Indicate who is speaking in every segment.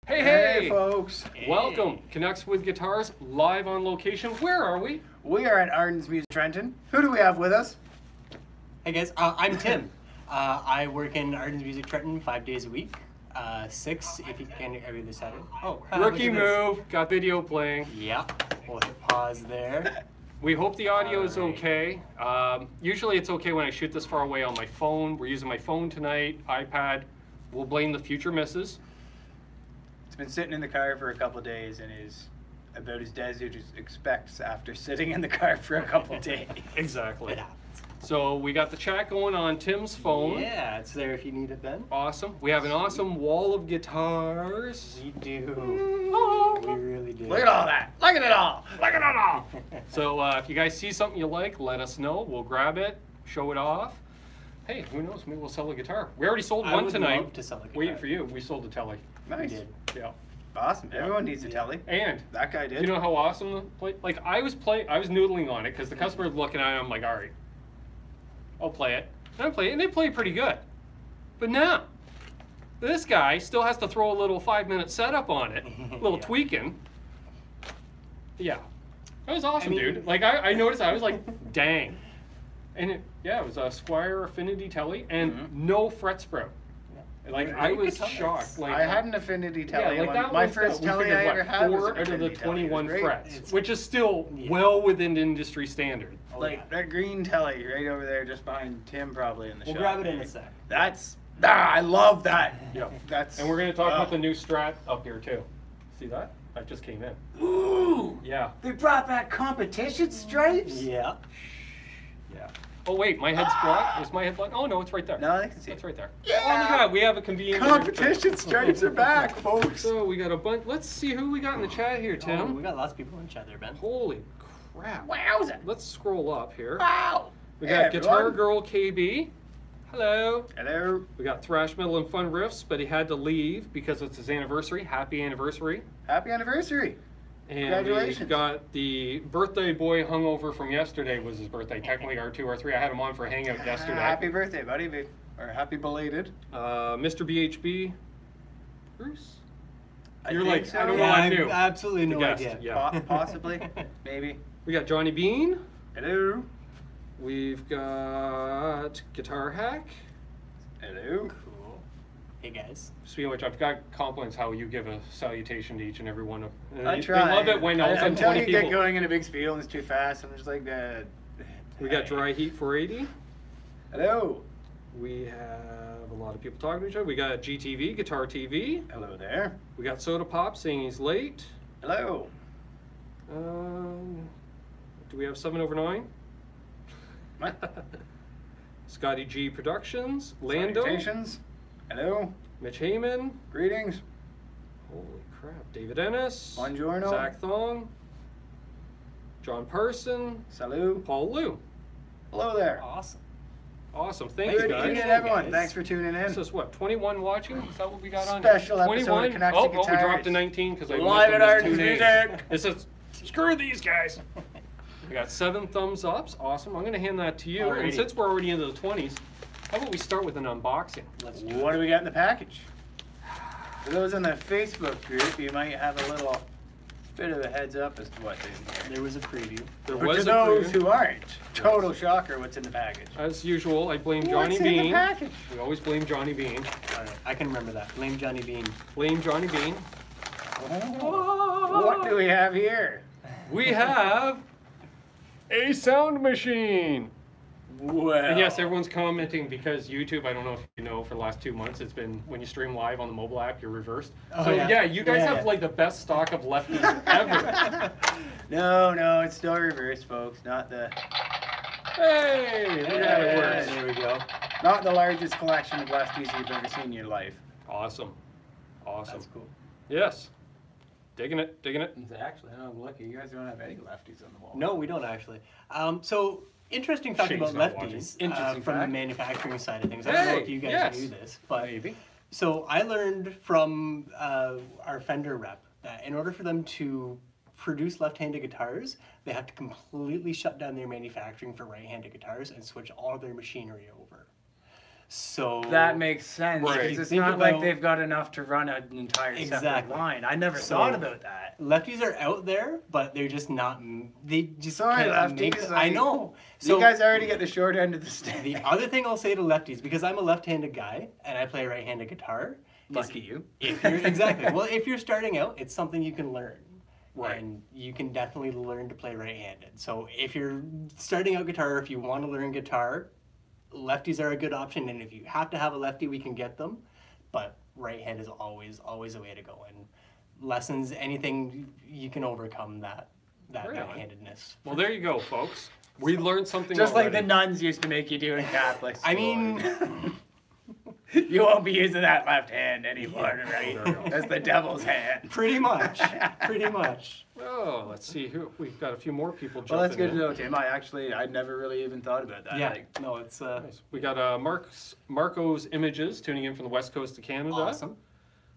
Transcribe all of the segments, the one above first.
Speaker 1: Hey,
Speaker 2: folks.
Speaker 1: Welcome, Canucks with Guitars, live on location. Where are we?
Speaker 2: We are at Ardens Music Trenton. Who do we have with us?
Speaker 3: Hey guys, I'm Tim. I work in Ardens Music Trenton 5 days a week. 6 if you can every other Saturday. Oh,
Speaker 1: Rookie move, got video playing.
Speaker 3: Yeah, we'll hit pause there.
Speaker 1: We hope the audio is okay. Usually it's okay when I shoot this far away on my phone. We're using my phone tonight, iPad. We'll blame the future misses.
Speaker 2: It's been sitting in the car for a couple of days and is about as dead as you expects after sitting in the car for a couple of days.
Speaker 1: Exactly.
Speaker 3: It happens.
Speaker 1: So we got the chat going on Tim's phone.
Speaker 3: Yeah, it's there if you need it then.
Speaker 1: Awesome. We have an awesome wall of guitars.
Speaker 3: We do. We really do.
Speaker 2: Look at all that. Look at it all. Look at it all.
Speaker 1: So if you guys see something you like, let us know. We'll grab it, show it off. Hey, who knows? Maybe we'll sell a guitar. We already sold one tonight.
Speaker 3: I would love to sell a guitar.
Speaker 1: Waiting for you. We sold a telly.
Speaker 2: Nice.
Speaker 3: We did.
Speaker 1: Yeah.
Speaker 2: Awesome. Everyone needs a telly.
Speaker 1: And
Speaker 2: That guy did.
Speaker 1: you know how awesome the play? Like I was noodling on it because the customer was looking at it. I'm like, all right, I'll play it. And I play it, and they play pretty good. But now, this guy still has to throw a little 5-minute setup on it, a little
Speaker 3: Yeah.
Speaker 1: tweaking. Yeah, that was awesome,
Speaker 3: I mean-
Speaker 1: dude. Like I noticed, I was like, dang. And it was a Squire Affinity Telly and no fret sprout. Like I
Speaker 3: Great
Speaker 1: was
Speaker 3: guitars.
Speaker 1: shocked. Like
Speaker 2: I had an Affinity telly.
Speaker 1: like
Speaker 2: when
Speaker 1: that
Speaker 2: my
Speaker 1: was
Speaker 2: first
Speaker 1: we
Speaker 2: telly
Speaker 1: figured,
Speaker 2: I
Speaker 1: what,
Speaker 2: ever had was
Speaker 1: 4
Speaker 2: an
Speaker 1: out of the
Speaker 2: Affinity telly. It was
Speaker 1: 21
Speaker 2: great.
Speaker 1: frets, which is still
Speaker 3: Yeah.
Speaker 1: well within industry standard.
Speaker 3: Oh,
Speaker 2: Like
Speaker 3: yeah.
Speaker 2: that green telly right over there just behind Tim probably in the
Speaker 3: We'll
Speaker 2: shop.
Speaker 3: grab it in a sec.
Speaker 2: That's, I love that.
Speaker 1: Yeah.
Speaker 2: That's.
Speaker 1: And we're going to talk about the new Strat up here too. See that? That just came in.
Speaker 2: Ooh!
Speaker 1: Yeah.
Speaker 2: They brought back competition stripes?
Speaker 3: Yeah.
Speaker 1: Yeah. Oh wait, my head's blocked. Is my head blocked? Oh no, it's right there.
Speaker 2: No, I can see
Speaker 1: It's
Speaker 2: it.
Speaker 1: right there.
Speaker 2: Yeah.
Speaker 1: Oh look at that. We have a convenient
Speaker 2: Competition stripes are back, folks.
Speaker 1: So we got a bunch. Let's see who we got in the chat here, Tim.
Speaker 3: Oh, we got lots of people in chat there, Ben.
Speaker 1: Holy crap.
Speaker 2: Wowza.
Speaker 1: Let's scroll up here.
Speaker 2: Wow.
Speaker 1: We
Speaker 2: Hey,
Speaker 1: got
Speaker 2: everyone.
Speaker 1: Guitar Girl KB. Hello.
Speaker 2: Hello.
Speaker 1: We got Thrash Metal and Fun Riffs, but he had to leave because it's his anniversary. Happy anniversary.
Speaker 2: Happy anniversary.
Speaker 1: And
Speaker 2: Congratulations.
Speaker 1: we've got the birthday boy hungover from yesterday was his birthday. Technically R2R3. I had him on for a hangout yesterday.
Speaker 2: Happy birthday, buddy. Or happy belated.
Speaker 1: Mr. BHB. Bruce? You're
Speaker 2: think
Speaker 1: like,
Speaker 2: so.
Speaker 1: I don't know,
Speaker 3: Yeah,
Speaker 1: I
Speaker 3: I
Speaker 1: knew.
Speaker 3: have absolutely no
Speaker 1: Guessed,
Speaker 3: idea.
Speaker 1: Yeah.
Speaker 2: Possibly. Maybe.
Speaker 1: We got Johnny Beane.
Speaker 2: Hello.
Speaker 1: We've got Guitar Hack.
Speaker 2: Hello.
Speaker 3: Cool. Hey guys.
Speaker 1: Speaking of which, I've got compliments how you give a salutation to each and every one of them.
Speaker 2: I try.
Speaker 1: They love it when all of a sudden
Speaker 2: until
Speaker 1: 20
Speaker 2: you
Speaker 1: people.
Speaker 2: get going in a big spiel and it's too fast, I'm just like,
Speaker 1: We got Dry Heat 480.
Speaker 2: Hello.
Speaker 1: We have a lot of people talking to each other. We got GTV, Guitar TV.
Speaker 2: Hello there.
Speaker 1: We got Soda Pop saying he's late.
Speaker 2: Hello.
Speaker 1: Do we have 7 over 9?
Speaker 2: What?
Speaker 1: Scotty G Productions. Lando.
Speaker 2: Salutations. Hello.
Speaker 1: Mitch Heyman.
Speaker 2: Greetings.
Speaker 1: Holy crap. David Ennis.
Speaker 2: Buongiorno.
Speaker 1: Zach Thong. John Parson.
Speaker 2: Salut.
Speaker 1: Paul Liu.
Speaker 2: Hello there.
Speaker 3: Awesome.
Speaker 1: Awesome. Thank
Speaker 2: Good
Speaker 1: you guys.
Speaker 2: evening, everyone.
Speaker 3: guys.
Speaker 2: Thanks for tuning in.
Speaker 1: This is what, 21 watching? Is that what we got on?
Speaker 2: Special episode of
Speaker 1: 21?
Speaker 2: Canucks
Speaker 1: Oh,
Speaker 2: with
Speaker 1: we dropped
Speaker 2: Guitars.
Speaker 1: to 19 because I
Speaker 2: Live
Speaker 1: missed
Speaker 2: at
Speaker 1: them 2
Speaker 2: Ardens
Speaker 1: days.
Speaker 2: Music.
Speaker 1: It says, screw these guys. We got 7 thumbs ups. Awesome. I'm going to hand that to you. And
Speaker 3: Alrighty.
Speaker 1: since we're already into the 20s, how about we start with an unboxing?
Speaker 3: Let's do
Speaker 2: What do we got in the package? For those in the Facebook group, you might have a little bit of a heads up as to what's in here.
Speaker 3: There was a preview.
Speaker 1: There
Speaker 2: But to
Speaker 1: was a
Speaker 2: those
Speaker 1: preview.
Speaker 2: who aren't, total shocker what's in the package.
Speaker 1: As usual, I blame Johnny
Speaker 2: What's in the
Speaker 1: Beane.
Speaker 2: package?
Speaker 1: We always blame Johnny Beane.
Speaker 3: Alright, I can remember that. Blame Johnny Beane.
Speaker 1: Blame Johnny Beane.
Speaker 2: Oh, what do we have here?
Speaker 1: We have a sound machine.
Speaker 2: Well,
Speaker 1: And yes, everyone's commenting because YouTube, I don't know if you know, for the last 2 months, it's been when you stream live on the mobile app, you're reversed.
Speaker 3: Oh,
Speaker 1: So
Speaker 3: yeah.
Speaker 1: yeah, you guys
Speaker 3: Yeah.
Speaker 1: have like the best stock of lefties ever.
Speaker 2: No, it's still reversed, folks. Not the
Speaker 1: Hey, look at how it works.
Speaker 3: There we go.
Speaker 2: not the largest collection of lefties you've ever seen in your life.
Speaker 1: Awesome. Awesome.
Speaker 3: That's cool.
Speaker 1: Yes. Digging it, digging it.
Speaker 2: Actually, I'm lucky. You guys don't have any lefties on the wall.
Speaker 3: No, we don't actually. So, interesting fact
Speaker 1: Shane's
Speaker 3: about
Speaker 1: not watching.
Speaker 3: lefties
Speaker 2: Interesting
Speaker 3: from the
Speaker 2: fact.
Speaker 3: manufacturing side of things. I don't know
Speaker 1: Hey,
Speaker 3: if you guys
Speaker 1: yes.
Speaker 3: knew this, but
Speaker 1: Maybe.
Speaker 3: so I learned from our Fender rep that in order for them to produce left-handed guitars, they have to completely shut down their manufacturing for right-handed guitars and switch all their machinery over. So
Speaker 2: That makes sense.
Speaker 1: Right.
Speaker 2: Because
Speaker 3: If you
Speaker 2: it's
Speaker 3: think
Speaker 2: not like
Speaker 3: about-
Speaker 2: they've got enough to run an entire separate
Speaker 3: Exactly.
Speaker 2: line. I never
Speaker 3: So-
Speaker 2: thought about that.
Speaker 3: lefties are out there, but they're just not. They just
Speaker 2: Sorry,
Speaker 3: can't make.
Speaker 2: lefties,
Speaker 3: I know.
Speaker 2: You guys already get the short end of the stick.
Speaker 3: The other thing I'll say to lefties, because I'm a left-handed guy and I play right-handed guitar. is
Speaker 2: Lucky you.
Speaker 3: If you're exactly well, if you're starting out, it's something you can learn.
Speaker 1: Right.
Speaker 3: And you can definitely learn to play right-handed. So if you're starting out guitar, if you want to learn guitar, lefties are a good option. And if you have to have a lefty, we can get them. But right hand is always a way to go. And lessons, anything you can overcome that
Speaker 1: Right on.
Speaker 3: right-handedness.
Speaker 1: Well, there you go, folks. We learned something
Speaker 2: Just like the
Speaker 1: already.
Speaker 2: nuns used to make you do in Catholic school.
Speaker 3: I mean,
Speaker 2: you won't be using that left hand anymore, right?
Speaker 1: There you go.
Speaker 2: That's the devil's hand.
Speaker 3: pretty much. Pretty much.
Speaker 1: Oh, let's see. Who we've got a few more people jumping
Speaker 2: Well, that's good to
Speaker 1: in.
Speaker 2: know, Tim. I'd never really even thought about that.
Speaker 3: Yeah.
Speaker 2: Like,
Speaker 3: No, it's
Speaker 1: Nice. We got Marco's Images tuning in from the west coast of Canada.
Speaker 3: awesome.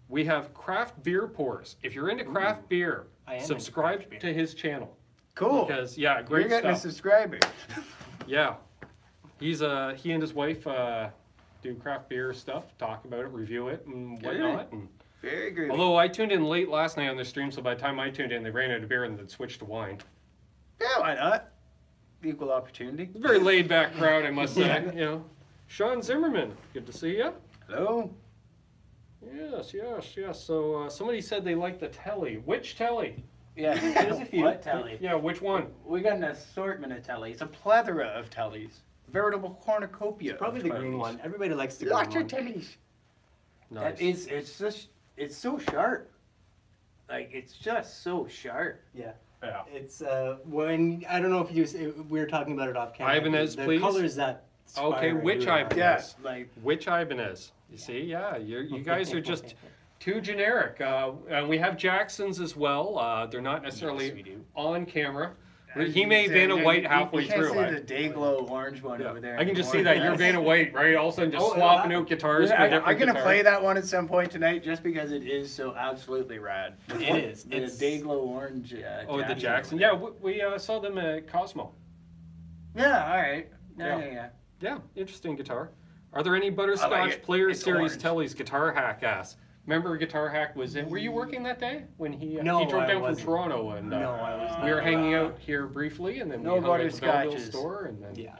Speaker 1: We have Craft Beer Pours. If you're into craft beer,
Speaker 3: I am into
Speaker 1: subscribe
Speaker 3: craft beer.
Speaker 1: to his channel.
Speaker 2: cool.
Speaker 1: Because yeah,
Speaker 2: You're
Speaker 1: great
Speaker 2: getting a
Speaker 1: stuff.
Speaker 2: subscriber.
Speaker 1: Yeah, he and his wife do craft beer stuff, talk about it, review it, and
Speaker 2: Good.
Speaker 1: whatnot. And
Speaker 2: Very good.
Speaker 1: although I tuned in late last night on their stream, so by the time I tuned in, they ran out of beer and then switched to wine.
Speaker 2: Yeah, why not? Equal opportunity.
Speaker 1: It's a very laid back crowd, I must say.
Speaker 3: Yeah.
Speaker 1: You know, Sean Zimmerman, good to see you.
Speaker 2: Hello.
Speaker 1: Yes. So somebody said they liked the telly. Which telly?
Speaker 2: Yeah.
Speaker 3: There's a few.
Speaker 2: What telly?
Speaker 1: Yeah, which one?
Speaker 2: We got an assortment of tellies, a plethora of tellies, veritable cornucopia.
Speaker 3: Probably
Speaker 2: of
Speaker 3: the green
Speaker 2: tellies.
Speaker 3: one. Everybody likes the green
Speaker 2: Lots
Speaker 3: one.
Speaker 2: of tellies.
Speaker 1: Nice.
Speaker 2: It's so sharp. Like it's just so sharp.
Speaker 3: Yeah.
Speaker 1: Yeah.
Speaker 3: It's when I don't know if we were talking about it off camera.
Speaker 1: Ibanez,
Speaker 3: the
Speaker 1: please.
Speaker 3: colors that.
Speaker 1: Okay,
Speaker 3: Byron
Speaker 1: which
Speaker 3: drew are-
Speaker 1: Ibanez?
Speaker 2: Yes, like
Speaker 1: Which Ibanez? You see, yeah, you guys are just too generic. And we have Jacksons as well. They're not necessarily
Speaker 3: Yes, we do.
Speaker 1: on camera. He may Vanna White halfway through.
Speaker 2: You can't see the day glow orange one over there.
Speaker 1: I can just
Speaker 2: anymore.
Speaker 1: see that you're Vanna White, right? All of a sudden, just
Speaker 3: Oh,
Speaker 1: swapping
Speaker 3: yeah.
Speaker 1: out guitars
Speaker 2: Yeah,
Speaker 1: for different
Speaker 2: I'm gonna
Speaker 1: guitars.
Speaker 2: play that one at some point tonight, just because it is so absolutely rad.
Speaker 3: It is.
Speaker 2: The
Speaker 3: It's
Speaker 2: day glow orange.
Speaker 1: Oh, the Jackson. Yeah, we saw them at Cosmo.
Speaker 2: Yeah. All right.
Speaker 1: Yeah.
Speaker 2: Yeah.
Speaker 1: Yeah, interesting guitar. Are there any Butterscotch
Speaker 2: it.
Speaker 1: Player
Speaker 2: It's
Speaker 1: Series
Speaker 2: orange.
Speaker 1: tellies? Guitar Hack asks. Remember, Guitar Hack was in. Were you working that day when he
Speaker 3: No,
Speaker 1: he drove
Speaker 3: I
Speaker 1: down from
Speaker 3: wasn't.
Speaker 1: Toronto and
Speaker 3: No, I was
Speaker 1: we were
Speaker 3: not.
Speaker 1: hanging out here briefly and then
Speaker 2: No
Speaker 1: we hung out at the Belleville
Speaker 2: butterscotches.
Speaker 1: store and then
Speaker 3: Yeah.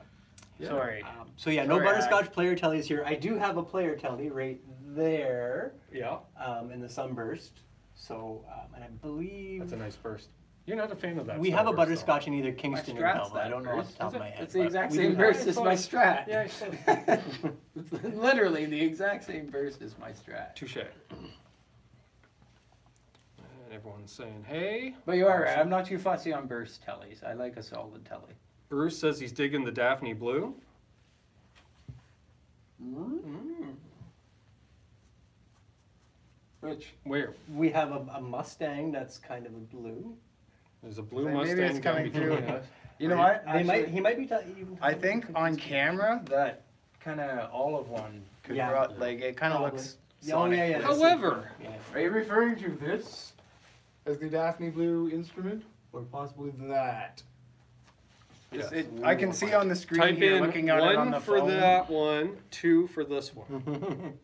Speaker 1: yeah.
Speaker 2: Sorry.
Speaker 3: So yeah, no
Speaker 2: Sorry,
Speaker 3: butterscotch player tellies here. I do have a player telly right there
Speaker 1: Yeah,
Speaker 3: in the sunburst. So and I believe
Speaker 1: that's a nice burst. You're not a fan of that.
Speaker 3: we have a
Speaker 1: Sunburst, though.
Speaker 3: butterscotch in either Kingston or
Speaker 2: Strat's
Speaker 3: Belleville. I
Speaker 2: that
Speaker 3: don't know off
Speaker 2: burst,
Speaker 3: the top
Speaker 1: is
Speaker 3: of my
Speaker 1: it?
Speaker 3: head.
Speaker 2: It's the
Speaker 3: but
Speaker 2: exact
Speaker 3: we
Speaker 2: same
Speaker 3: do
Speaker 2: burst
Speaker 3: have-
Speaker 2: as my Strat.
Speaker 1: Yeah, I said
Speaker 2: It's literally the exact same burst as my Strat.
Speaker 1: touche. And everyone's saying, "Hey."
Speaker 2: But you are right. I'm not too fussy on burst tellies. I like a solid telly.
Speaker 1: Bruce says he's digging the Daphne Blue.
Speaker 2: Which
Speaker 1: Where?
Speaker 3: We have a Mustang that's kind of a blue.
Speaker 1: There's a blue
Speaker 2: Maybe
Speaker 1: Mustang
Speaker 2: it's coming
Speaker 1: between
Speaker 2: through.
Speaker 1: us.
Speaker 2: You know what?
Speaker 3: He
Speaker 2: Actually,
Speaker 3: might be.
Speaker 2: I think on camera that kind of olive one could
Speaker 3: Yeah.
Speaker 2: like it kind of
Speaker 3: Probably.
Speaker 2: looks.
Speaker 3: Yeah, oh, yeah, yeah.
Speaker 1: However,
Speaker 3: Yeah.
Speaker 4: Are you referring to this as the Daphne Blue instrument, or possibly that?
Speaker 2: It's,
Speaker 1: Yes.
Speaker 2: I can see on the screen
Speaker 1: type
Speaker 2: here,
Speaker 1: in
Speaker 2: looking at it on
Speaker 1: one
Speaker 2: the
Speaker 1: for
Speaker 2: phone.
Speaker 1: that one, two for this one.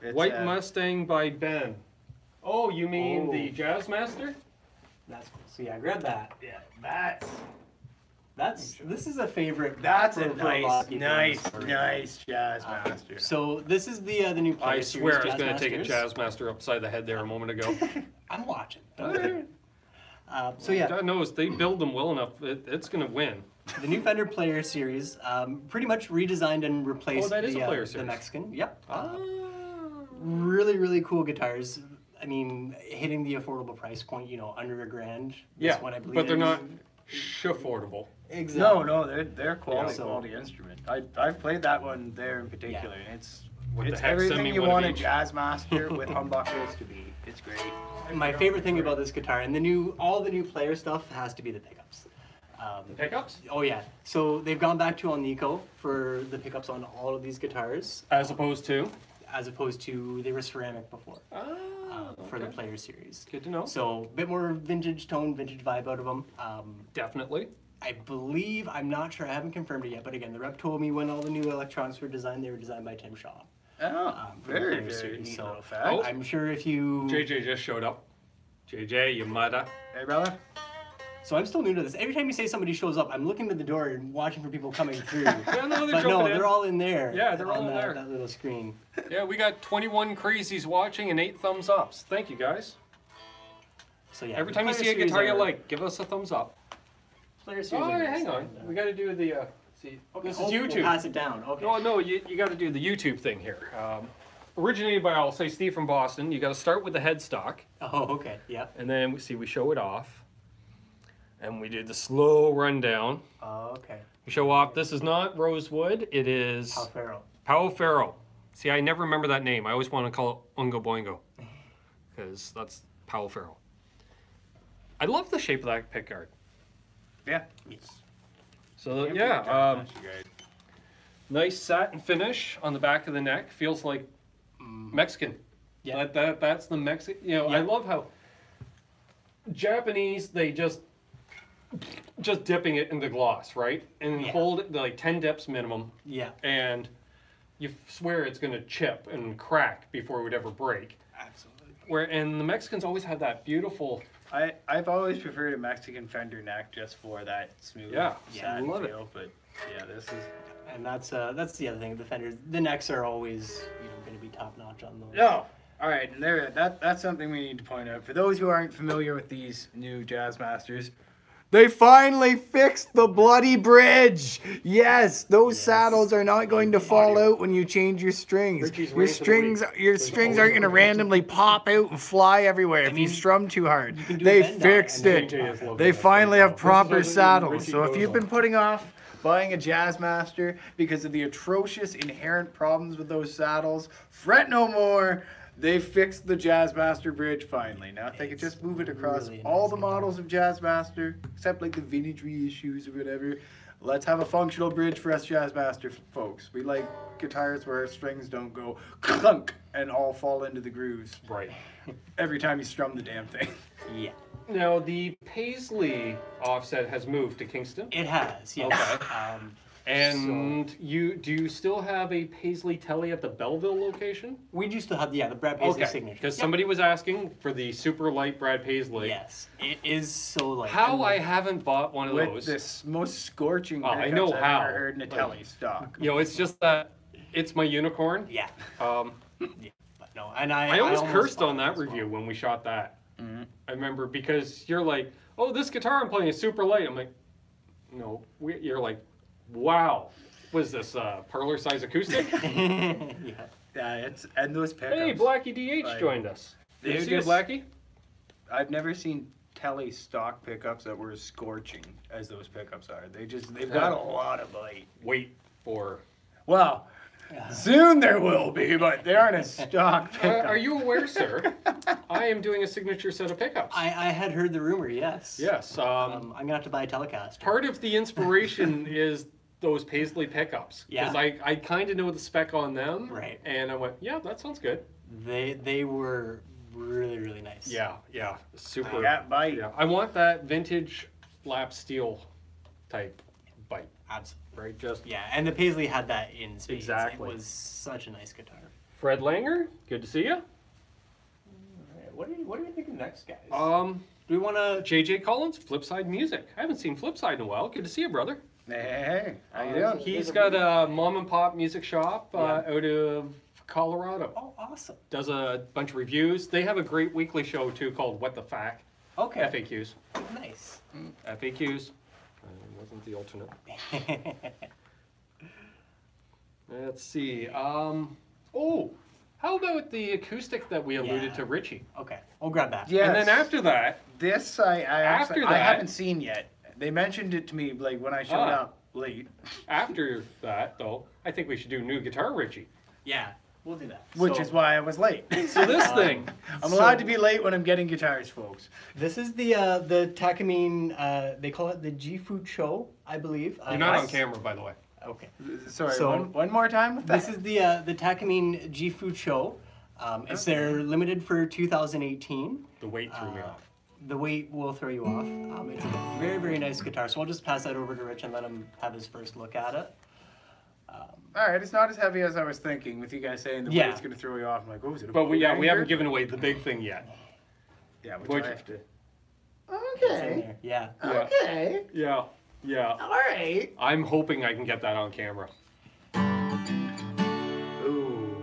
Speaker 2: It's,
Speaker 1: White Mustang by Ben. Oh, you mean
Speaker 3: Oh.
Speaker 1: the Jazzmaster?
Speaker 3: That's cool. So yeah, grab that.
Speaker 2: Yeah, that's
Speaker 3: This is a favorite.
Speaker 2: a
Speaker 3: for a lot
Speaker 2: nice,
Speaker 3: of people.
Speaker 2: nice jazz master.
Speaker 3: So this is the new player
Speaker 1: I
Speaker 3: series,
Speaker 1: swear I was going to take a
Speaker 3: Jazzmasters.
Speaker 1: Jazzmaster upside the head there a moment ago.
Speaker 3: I'm watching. Don't worry. So yeah,
Speaker 1: God knows, they build them well enough, it's going to win.
Speaker 3: the new Fender Player Series, pretty much redesigned and replaced
Speaker 1: that is a Player
Speaker 3: the
Speaker 1: Series.
Speaker 3: Mexican. Yep.
Speaker 1: Ah.
Speaker 3: Really cool guitars. I mean, hitting the affordable price point, under $1,000.
Speaker 1: Yeah,
Speaker 3: This one, I believe,
Speaker 1: but they're
Speaker 3: is-
Speaker 1: not affordable.
Speaker 3: Exactly.
Speaker 2: No, they're quality,
Speaker 3: So-
Speaker 2: quality instrument. I've played that one there in particular, and it's
Speaker 1: What the
Speaker 2: it's
Speaker 1: heck,
Speaker 2: everything
Speaker 1: send me
Speaker 2: you
Speaker 1: one of
Speaker 2: want a
Speaker 1: each.
Speaker 2: jazz master with humbuckers to be. It's great.
Speaker 3: My favorite thing about this guitar, and all the new player stuff, has to be the pickups.
Speaker 1: The pickups?
Speaker 3: Oh yeah. So they've gone back to Alnico for the pickups on all of these guitars,
Speaker 1: As opposed to?
Speaker 3: as opposed to they were ceramic before for the Player Series.
Speaker 1: Good to know.
Speaker 3: So a bit more vintage tone, vintage vibe out of them.
Speaker 1: Definitely.
Speaker 3: I believe, I'm not sure, I haven't confirmed it yet, but again, the rep told me when all the new electronics were designed, they were designed by Tim Shaw.
Speaker 2: Oh,
Speaker 3: for the
Speaker 2: very,
Speaker 3: Fender
Speaker 2: very
Speaker 3: series.
Speaker 2: neat
Speaker 3: So
Speaker 2: little fact.
Speaker 1: Oh.
Speaker 3: I'm sure if you...
Speaker 1: JJ just showed up. JJ, you mother.
Speaker 2: Hey, brother.
Speaker 3: So I'm still new to this. Every time you say somebody shows up, I'm looking to the door and watching for people coming through.
Speaker 1: Yeah, no, they're
Speaker 3: But no,
Speaker 1: jumping in.
Speaker 3: they're all in there.
Speaker 1: Yeah, they're all
Speaker 3: on
Speaker 1: in there.
Speaker 3: that little screen.
Speaker 1: Yeah, we got 21 crazies watching and 8 thumbs ups. Thank you, guys.
Speaker 3: So yeah.
Speaker 1: Every time you
Speaker 3: Player
Speaker 1: see a
Speaker 3: series
Speaker 1: guitar you
Speaker 3: are-
Speaker 1: like, give us a thumbs up.
Speaker 3: Player series
Speaker 1: Oh,
Speaker 3: are
Speaker 1: hang
Speaker 3: nice.
Speaker 1: on. We got to do the. See, this is
Speaker 3: Oh,
Speaker 1: YouTube.
Speaker 3: We'll pass it down. Okay.
Speaker 1: No, you got to do the YouTube thing here. Originated by, I'll say, Steve from Boston. You got to start with the headstock,
Speaker 3: Oh, okay. Yeah.
Speaker 1: and then we show it off, and we do the slow rundown.
Speaker 3: Oh, okay.
Speaker 1: We show off. This is not rosewood. It is
Speaker 3: How Pharaoh.
Speaker 1: Pao Ferro. See, I never remember that name. I always want to call it Oingo Boingo, because that's Pao Ferro. I love the shape of that pickguard.
Speaker 2: Yeah.
Speaker 3: Yes.
Speaker 1: So
Speaker 2: Can't
Speaker 1: yeah,
Speaker 2: beat that, you guys.
Speaker 1: nice satin finish on the back of the neck. Feels like Mexican.
Speaker 3: Yeah.
Speaker 1: That's the Mexican. You know, I
Speaker 3: Yeah.
Speaker 1: love how Japanese, they just dipping it in the gloss, right? And
Speaker 3: Yeah.
Speaker 1: hold it like 10 dips minimum,
Speaker 3: Yeah.
Speaker 1: and you swear it's gonna chip and crack before it would ever break.
Speaker 3: Absolutely.
Speaker 1: And the Mexicans always have that beautiful.
Speaker 2: I've always preferred a Mexican Fender neck just for that smooth
Speaker 1: Yeah,
Speaker 2: satin
Speaker 1: love it.
Speaker 2: feel, but yeah, this is...
Speaker 3: And that's the other thing. The Fenders, the necks are always going to be top notch on those.
Speaker 2: No! Alright, and that's something we need to point out. For those who aren't familiar with these new Jazzmasters, they finally fixed the bloody bridge! Yes, those saddles are not going to fall out when you change your strings.
Speaker 1: Richie's
Speaker 2: Your
Speaker 1: waiting for the
Speaker 2: strings,
Speaker 1: week.
Speaker 2: your
Speaker 1: There's
Speaker 2: strings
Speaker 1: always
Speaker 2: aren't going to
Speaker 1: a Richie.
Speaker 2: randomly pop out and fly everywhere if you
Speaker 3: mean,
Speaker 2: strum too hard.
Speaker 3: you can do
Speaker 2: They
Speaker 3: a bend
Speaker 2: fixed
Speaker 3: on it,
Speaker 2: it.
Speaker 3: and
Speaker 1: JJ is loving
Speaker 2: They
Speaker 1: that
Speaker 2: finally
Speaker 1: right now.
Speaker 2: have proper
Speaker 1: This is
Speaker 2: saddles.
Speaker 1: Richie
Speaker 2: So if
Speaker 1: goes
Speaker 2: you've
Speaker 1: on.
Speaker 2: been putting off buying a Jazzmaster because of the atrocious inherent problems with those saddles, fret no more. They fixed the Jazzmaster bridge finally. Now if they could
Speaker 3: It's
Speaker 2: just move it across
Speaker 3: really
Speaker 2: all
Speaker 3: nice
Speaker 2: the models of Jazzmaster, except like the vintage reissues or whatever, let's have a functional bridge for us Jazzmaster folks. We like guitars where our strings don't go clunk and all fall into the grooves
Speaker 1: Right.
Speaker 2: every time you strum the damn thing.
Speaker 3: Yeah.
Speaker 1: Now the Paisley offset has moved to Kingston.
Speaker 3: It has. Yes.
Speaker 1: Okay. And do you still have a Paisley Telly at the Belleville location?
Speaker 3: We used to have the Brad Paisley
Speaker 1: Okay,
Speaker 3: signature.
Speaker 1: because
Speaker 3: Yep.
Speaker 1: somebody was asking for the super light Brad Paisley.
Speaker 3: Yes, it is so light.
Speaker 1: How I
Speaker 3: And
Speaker 1: haven't bought one of
Speaker 2: With
Speaker 1: those.
Speaker 2: this most scorching
Speaker 1: Oh, I
Speaker 2: pickups
Speaker 1: know
Speaker 2: I've
Speaker 1: how.
Speaker 2: ever heard in a Telly stock.
Speaker 1: You know, it's just that it's my unicorn.
Speaker 3: Yeah.
Speaker 1: Um,
Speaker 3: Yeah. But no, and I
Speaker 1: I almost
Speaker 3: almost
Speaker 1: cursed
Speaker 3: bought
Speaker 1: on
Speaker 3: it
Speaker 1: that
Speaker 3: as well.
Speaker 1: review when we shot that.
Speaker 2: Mhm.
Speaker 1: I remember because you're like, oh, this guitar I'm playing is super light. I'm like, no. You're like, wow. Was this parlor size acoustic?
Speaker 3: Yeah.
Speaker 2: Yeah, it's and those pickups.
Speaker 1: Hey, Blackie DH
Speaker 2: Like,
Speaker 1: joined us. Did you
Speaker 2: they
Speaker 1: see it,
Speaker 2: just-
Speaker 1: Blackie?
Speaker 2: I've never seen Telly stock pickups that were as scorching as those pickups are. They've got a lot of light.
Speaker 1: Wait for.
Speaker 2: Well, soon there will be, but they aren't a stock pickup.
Speaker 1: Are you aware, sir? I am doing a signature set of pickups.
Speaker 3: I had heard the rumor. Yes.
Speaker 1: Yes.
Speaker 3: I'm gonna have to buy a Telecaster.
Speaker 1: Part of the inspiration is those Paisley pickups.
Speaker 3: Yeah.
Speaker 1: Because I kind of know the spec on them.
Speaker 3: Right.
Speaker 1: And I went, yeah, that sounds good.
Speaker 3: They were really nice.
Speaker 1: Yeah. Super.
Speaker 2: Yeah, bite.
Speaker 1: Yeah. I want that vintage lap steel type bite.
Speaker 3: Absolutely.
Speaker 1: Right? Just
Speaker 3: Yeah, and the Paisley had that in spades.
Speaker 1: Exactly.
Speaker 3: It was such a nice guitar.
Speaker 1: Fred Langer, good to see you.
Speaker 3: What do you think of next, guys?
Speaker 1: Do
Speaker 3: Do we want to?
Speaker 1: JJ Collins, Flipside Music. I haven't seen Flipside in a while. Good to see you, brother.
Speaker 2: Hey, how you doing?
Speaker 1: He's got a mom and pop music shop
Speaker 3: Yeah.
Speaker 1: out of Colorado.
Speaker 3: Oh, awesome.
Speaker 1: Does a bunch of reviews. They have a great weekly show too called What the Fact.
Speaker 3: Okay.
Speaker 1: FAQs.
Speaker 3: Nice.
Speaker 1: FAQs. Wasn't the alternate. Let's see. Oh, how about the acoustic that we alluded
Speaker 3: Yeah.
Speaker 1: to, Richie?
Speaker 3: Okay, we'll grab that.
Speaker 2: Yeah.
Speaker 1: And then
Speaker 2: Yes.
Speaker 1: after that,
Speaker 2: This I
Speaker 1: After
Speaker 2: I
Speaker 1: that-
Speaker 2: haven't seen yet. They mentioned it to me like when I showed
Speaker 1: Ah.
Speaker 2: up late,
Speaker 1: after that though, I think we should do new guitar, Richie.
Speaker 3: Yeah, we'll do that.
Speaker 2: which
Speaker 3: So,
Speaker 2: is why I was late.
Speaker 1: So this thing.
Speaker 2: I'm allowed to be late when I'm getting guitars, folks.
Speaker 3: This is the Takamine. They call it the Gifu Cho, I believe.
Speaker 1: You're not on
Speaker 3: Yes.
Speaker 1: camera, by the way.
Speaker 3: Okay.
Speaker 2: Sorry,
Speaker 3: So-
Speaker 2: one more time with that.
Speaker 3: This is the Takamine Gifu Cho. It's their limited for 2018.
Speaker 1: The weight threw me off.
Speaker 3: the weight will throw you off. It's a very, very nice guitar. So I'll just pass that over to Rich and let him have his first look at it.
Speaker 2: All right, it's not as heavy as I was thinking. With you guys saying the weight's going to throw you off, I'm like, oh, is it a
Speaker 1: But we
Speaker 2: bowling
Speaker 1: haven't
Speaker 2: grip?
Speaker 1: given away the big thing yet.
Speaker 2: Yeah, which
Speaker 1: Which-
Speaker 2: I have to.
Speaker 3: It's in
Speaker 2: Okay.
Speaker 3: there. Yeah.
Speaker 2: Okay.
Speaker 1: Yeah. Yeah.
Speaker 2: All right.
Speaker 1: I'm hoping I can get that on camera.
Speaker 2: Ooh.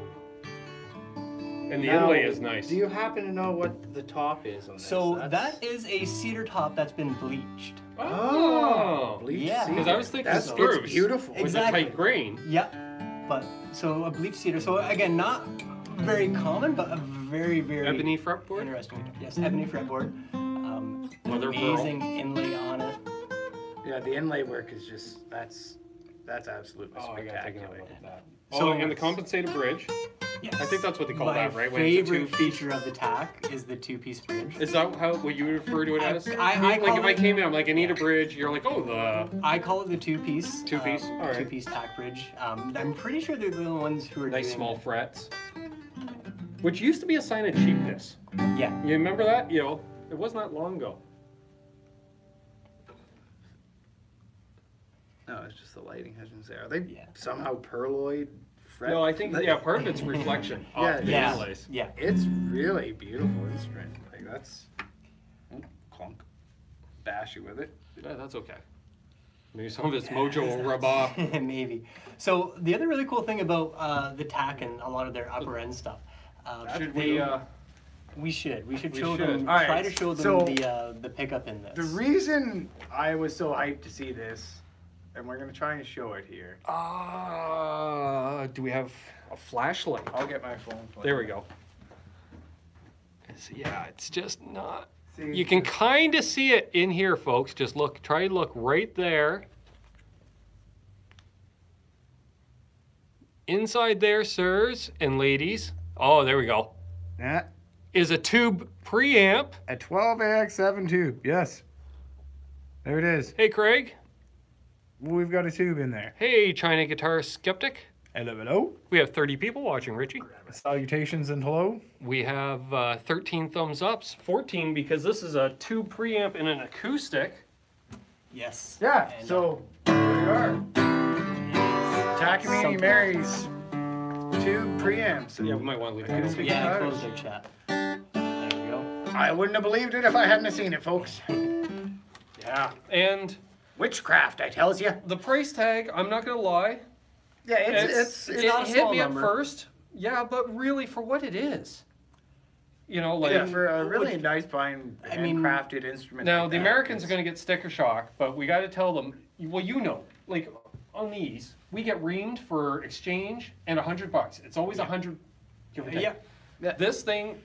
Speaker 1: And the inlay is nice.
Speaker 2: Do you happen to know what the top is on this?
Speaker 3: So
Speaker 2: That's-
Speaker 3: that is a cedar top that's been bleached.
Speaker 1: Oh.
Speaker 2: bleached
Speaker 3: Yeah.
Speaker 2: cedar.
Speaker 1: 'Cause I was thinking
Speaker 2: That's
Speaker 1: spruce.
Speaker 2: It's beautiful.
Speaker 1: With
Speaker 3: Exactly.
Speaker 1: a tight grain.
Speaker 3: Yep. But so a bleached cedar. So again, not very common, but a very, very
Speaker 1: Ebony fretboard.
Speaker 3: interesting. Yes, ebony fretboard.
Speaker 1: Mother of pearl.
Speaker 3: Amazing inlay on it.
Speaker 2: Yeah, the inlay work is just that's absolutely
Speaker 1: Oh, I gotta take another
Speaker 2: spectacular.
Speaker 1: look at that.
Speaker 3: So-
Speaker 1: So, and the compensated bridge.
Speaker 3: Yes.
Speaker 1: I think that's what they call
Speaker 3: My
Speaker 1: that, right? When it's a
Speaker 3: favorite
Speaker 1: two-piece.
Speaker 3: feature of the tack is the two-piece bridge.
Speaker 1: Is that what you would refer to it as?
Speaker 3: I
Speaker 1: like
Speaker 3: call
Speaker 1: if I
Speaker 3: it-
Speaker 1: came in, I'm like, I need a bridge. You're like, oh, the.
Speaker 3: I call it the two-piece.
Speaker 1: Two-piece, all right.
Speaker 3: Two-piece tack bridge. I'm pretty sure they're the ones who are
Speaker 1: Nice
Speaker 3: doing
Speaker 1: small frets. Which used to be a sign of cheapness.
Speaker 3: Yeah.
Speaker 1: You remember that? You know, it wasn't that long ago.
Speaker 2: No, it's just the lighting hedges there. Are they
Speaker 3: Yeah.
Speaker 2: somehow perloid fret?
Speaker 1: No, I think, yeah, part of it's reflection off the
Speaker 3: Yeah.
Speaker 1: inlays.
Speaker 3: Yeah.
Speaker 2: It's really beautiful instrument. Like that's clunk. Bash you with it.
Speaker 1: Yeah, that's okay. Maybe some of its mojo will rub off.
Speaker 3: Maybe. So the other really cool thing about the tack and a lot of their upper end stuff,
Speaker 1: Should
Speaker 3: they,
Speaker 1: we,
Speaker 3: we should
Speaker 1: we
Speaker 3: show
Speaker 1: should.
Speaker 3: them.
Speaker 2: All right,
Speaker 3: Try to show them
Speaker 2: so
Speaker 3: the pickup in this.
Speaker 2: The reason I was so hyped to see this, and we're gonna try and show it here.
Speaker 1: do we have a flashlight?
Speaker 2: I'll get my phone. for
Speaker 1: There
Speaker 2: you.
Speaker 1: we go. Yeah, it's just not.
Speaker 2: See,
Speaker 1: You can kind of see it in here, folks. Just look, try to look right there. Inside there, sirs and ladies. Oh, there we go.
Speaker 2: that
Speaker 1: Is a tube preamp.
Speaker 2: a 12AX7 tube. Yes. There it is.
Speaker 1: Hey, Craig.
Speaker 2: We've got a tube in there.
Speaker 1: Hey, China guitar skeptic.
Speaker 2: Hello, hello.
Speaker 1: We have 30 people watching, Richie.
Speaker 2: Salutations and hello.
Speaker 1: We have 13 thumbs ups, 14 because this is a tube preamp and an acoustic.
Speaker 3: Yes.
Speaker 2: Yeah.
Speaker 3: And,
Speaker 2: So there we are. Takamine
Speaker 3: something-
Speaker 2: Mary's tube preamps.
Speaker 1: Yeah, we might want to leave that
Speaker 2: Acoustic
Speaker 1: open.
Speaker 3: Yeah,
Speaker 2: guitars.
Speaker 3: close their chat. There we go.
Speaker 2: I wouldn't have believed it if I hadn't have seen it, folks.
Speaker 1: Yeah. And
Speaker 2: Witchcraft, I tells you.
Speaker 1: the price tag, I'm not going to lie.
Speaker 2: Yeah,
Speaker 3: It's
Speaker 1: it
Speaker 3: not a
Speaker 1: hit
Speaker 3: small
Speaker 1: me
Speaker 3: number.
Speaker 1: at first. Yeah, but really for what it is. You know, like.
Speaker 2: yeah, for a really nice, fine,
Speaker 3: I mean,
Speaker 2: handcrafted instrument.
Speaker 1: Now,
Speaker 2: like
Speaker 1: the
Speaker 2: that,
Speaker 1: Americans are
Speaker 2: it's-
Speaker 1: going to get sticker shock, but we got to tell them, well, you know, like on these, we get reamed for exchange and $100. It's always 100. Give or take.
Speaker 3: Yeah.
Speaker 1: This thing,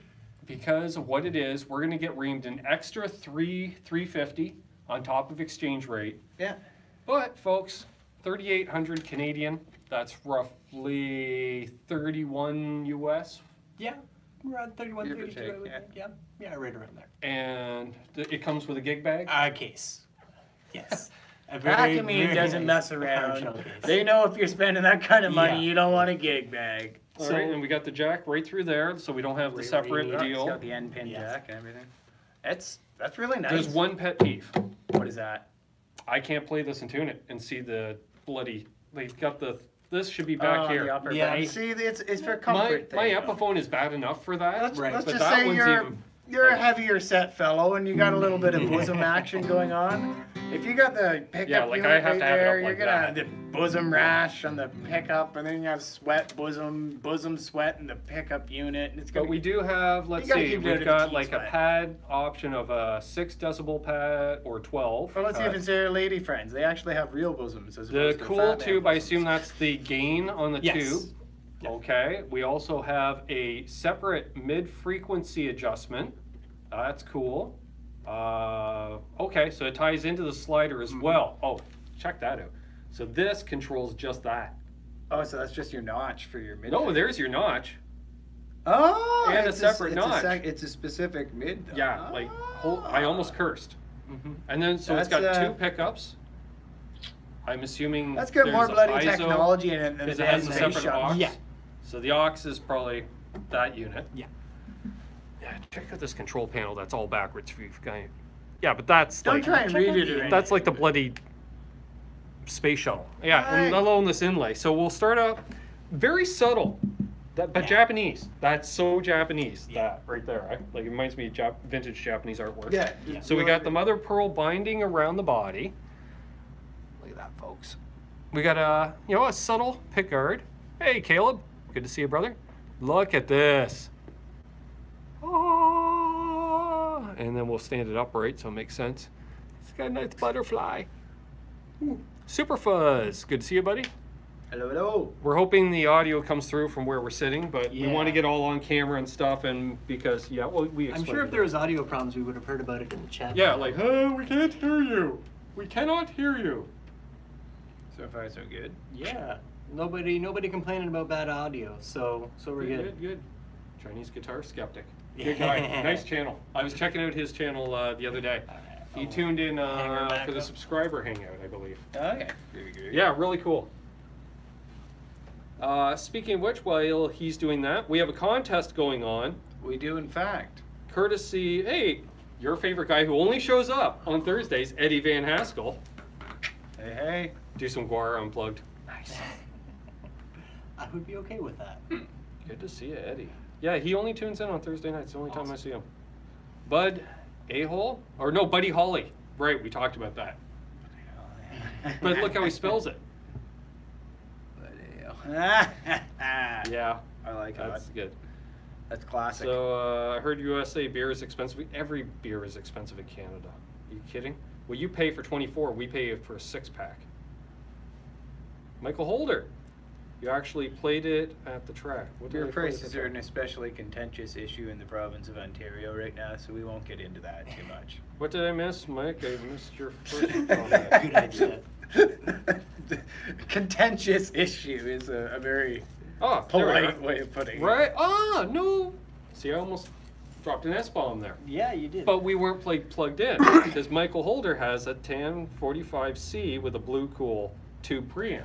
Speaker 1: because of what it is, we're going to get reamed an extra $350 on top of exchange rate.
Speaker 2: Yeah.
Speaker 1: But folks, 3,800 Canadian. That's roughly 31 US,
Speaker 3: Yeah. We're at 31,
Speaker 2: Give or
Speaker 3: 32,
Speaker 2: take,
Speaker 3: I would
Speaker 2: yeah.
Speaker 3: think. Yeah, right around there.
Speaker 1: and it comes with a gig bag.
Speaker 3: Case. Yes. A very,
Speaker 2: Takamine
Speaker 3: very
Speaker 2: doesn't
Speaker 3: nice
Speaker 2: mess around.
Speaker 3: hard shell case.
Speaker 2: They know if you're spending that kind of money,
Speaker 3: Yeah.
Speaker 2: you don't want a gig bag.
Speaker 1: All
Speaker 3: So-
Speaker 1: right, and we got the jack right through there, so we don't have the
Speaker 3: Right
Speaker 1: separate
Speaker 3: where you
Speaker 2: It's
Speaker 1: deal.
Speaker 2: got the end pin
Speaker 3: Yes.
Speaker 2: jack and everything. That's really nice.
Speaker 1: There's one pet peeve.
Speaker 2: What is that?
Speaker 1: I can't play this and tune it and see the bloody. They've got the. This should be back
Speaker 2: The
Speaker 1: here.
Speaker 2: upper
Speaker 3: Yeah.
Speaker 2: band. See, it's for
Speaker 1: My
Speaker 2: comfort.
Speaker 1: my
Speaker 2: thing, though.
Speaker 1: Epiphone is bad enough for that.
Speaker 2: Let's,
Speaker 3: Right.
Speaker 2: let's
Speaker 1: But
Speaker 2: just
Speaker 1: that
Speaker 2: say
Speaker 1: one's
Speaker 2: you're
Speaker 1: even-
Speaker 2: a heavier set fellow and you got a little bit of bosom action going on. If you got the pickup
Speaker 1: Yeah, like
Speaker 2: unit
Speaker 1: I have
Speaker 2: right
Speaker 1: to have it
Speaker 2: there,
Speaker 1: up
Speaker 2: you're
Speaker 1: like
Speaker 2: gonna
Speaker 1: that.
Speaker 2: have the bosom rash on the pickup, and then you have sweat bosom sweat in the pickup unit, and it's gonna.
Speaker 1: But we do have. Let's
Speaker 2: gotta
Speaker 1: see.
Speaker 2: keep it out
Speaker 1: We've
Speaker 2: of
Speaker 1: got
Speaker 2: the
Speaker 1: like a
Speaker 2: sweat.
Speaker 1: pad option of a 6 decibel pad or 12.
Speaker 2: Well, let's see if it's their lady friends. They actually have real bosoms as
Speaker 1: The
Speaker 2: opposed to
Speaker 1: cool
Speaker 2: fat man
Speaker 1: tube. I
Speaker 2: bosoms.
Speaker 1: assume that's the gain on the
Speaker 3: Yes.
Speaker 1: tube. Okay. We also have a separate mid-frequency adjustment. That's cool. Okay, so it ties into the slider as well. Oh, check that out. So this controls just that.
Speaker 2: Oh, so that's just your notch for your mid.
Speaker 1: No, there's your notch.
Speaker 2: Oh,
Speaker 1: And a
Speaker 2: it's
Speaker 1: separate notch.
Speaker 2: It's a specific mid. Though.
Speaker 1: Yeah, like I almost cursed. And then so it's
Speaker 2: That's,
Speaker 1: got 2 pickups. I'm assuming
Speaker 2: That's got
Speaker 1: there's
Speaker 2: more
Speaker 1: a
Speaker 2: bloody
Speaker 1: ISO,
Speaker 2: technology in it than
Speaker 1: because
Speaker 2: it
Speaker 1: it has
Speaker 2: has
Speaker 1: a separate aux.
Speaker 3: Yeah.
Speaker 1: So the aux is probably that unit.
Speaker 3: Yeah.
Speaker 1: Yeah, check out this control panel. That's all backwards for you guys. Yeah, but that's
Speaker 2: Don't
Speaker 1: like,
Speaker 2: try and read it or
Speaker 1: that's like the
Speaker 2: anything.
Speaker 1: bloody space shuttle. Yeah, and
Speaker 2: Right.
Speaker 1: along this inlay. So we'll start out very subtle, but Japanese. That's so Japanese. That right there, right? Like it reminds me of vintage Japanese artwork.
Speaker 2: Yeah.
Speaker 1: So we got the mother pearl binding around the body. Look at that, folks. We got a a subtle pickguard. Hey, Caleb. Good to see you, brother. Look at this. Oh, and then we'll stand it upright so it makes sense. It's got a nice butterfly. Ooh. Super Fuzz. Good to see you, buddy.
Speaker 2: Hello, hello.
Speaker 1: We're hoping the audio comes through from where we're sitting, but we want to get all on camera and stuff, and because
Speaker 3: I'm sure if there was audio problems, we would have heard about it in the chat.
Speaker 1: Yeah, like, oh, we can't hear you. We cannot hear you.
Speaker 2: So far, so good.
Speaker 3: Yeah. Nobody complaining about bad audio, so we're good.
Speaker 1: Good. Chinese guitar skeptic. Good guy. Nice channel. I was checking out his channel the other day. He tuned in for the subscriber hangout, I believe.
Speaker 2: Okay. Very good.
Speaker 1: Yeah, really cool. Speaking of which, while he's doing that, we have a contest going on.
Speaker 2: We do, in fact.
Speaker 1: Courtesy, hey, your favorite guy who only shows up on Thursdays, Eddie Van Haskell.
Speaker 2: Hey, hey.
Speaker 1: Do some Guar Unplugged.
Speaker 3: Nice. I would be okay with that.
Speaker 1: Good to see you, Eddie. Yeah, he only tunes in on Thursday nights. The only time I see him. Bud A-hole? Or no, Buddy Holly. Right, we talked about that. But look how he spells it.
Speaker 2: Yeah.
Speaker 1: I
Speaker 2: like it.
Speaker 1: That's good.
Speaker 2: That's classic.
Speaker 1: So I heard USA beer is expensive. Every beer is expensive in Canada. Are you kidding? Well, you pay for 24. We pay for a 6-pack. Michael Holder. You actually played it at the track. What
Speaker 2: Beer
Speaker 1: did I play at
Speaker 2: prices
Speaker 1: the
Speaker 2: are
Speaker 1: track?
Speaker 2: an especially contentious issue in the province of Ontario right now, so we won't get into that too much.
Speaker 1: What did I miss, Mike? I missed your first comment.
Speaker 3: Good idea.
Speaker 2: Contentious issue is a very
Speaker 1: Oh, there we
Speaker 2: polite
Speaker 1: are.
Speaker 2: way of putting it.
Speaker 1: Right? Ah, no. See, I almost dropped an S-bomb there.
Speaker 3: Yeah, you did.
Speaker 1: But we weren't plugged in because Michael Holder has a 1045C with a Blue Cool tube preamp.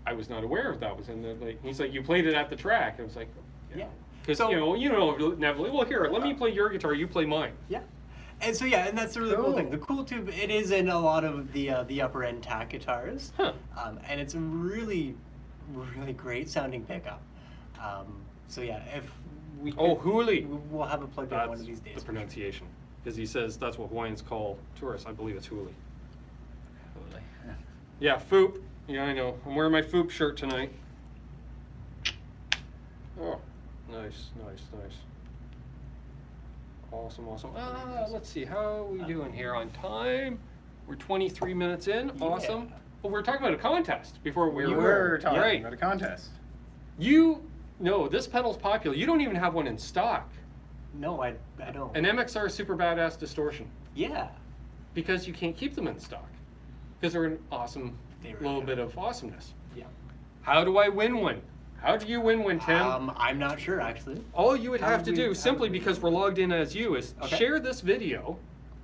Speaker 1: I was not aware of that was in the, like, he's like, you played it at the track. I was like,
Speaker 3: Yeah.
Speaker 1: because
Speaker 3: So-
Speaker 1: Neville, well, here, let me play your guitar, you play mine.
Speaker 3: Yeah. And so and that's the really cool thing. The cool tube, it is in a lot of the upper end tack guitars, and it's a really, really great sounding pickup. So if we
Speaker 1: Hooli.
Speaker 3: we'll have it plugged in
Speaker 1: That's
Speaker 3: one of these days.
Speaker 1: the pronunciation. Because he says that's what Hawaiians call tourists. I believe it's Hooli. Yeah, Foop. Yeah, I know. I'm wearing my Foop shirt tonight. Oh, nice. Awesome. Let's see. How are we doing here on time? We're 23 minutes in. Awesome. Well, we were talking about a contest before we
Speaker 2: We were talking about a contest.
Speaker 1: This pedal's popular. You don't even have one in stock.
Speaker 3: No, I don't.
Speaker 1: An MXR Super Badass Distortion.
Speaker 3: Yeah.
Speaker 1: Because you can't keep them in stock. Because they're an awesome little bit of awesomeness.
Speaker 3: Yeah.
Speaker 1: How do I win one? How do you win one, Tim?
Speaker 3: I'm not sure actually.
Speaker 1: All you would
Speaker 3: How
Speaker 1: have
Speaker 3: would
Speaker 1: to
Speaker 3: we-
Speaker 1: do,
Speaker 3: how
Speaker 1: simply
Speaker 3: would we-
Speaker 1: because we're logged in as you, is share this video.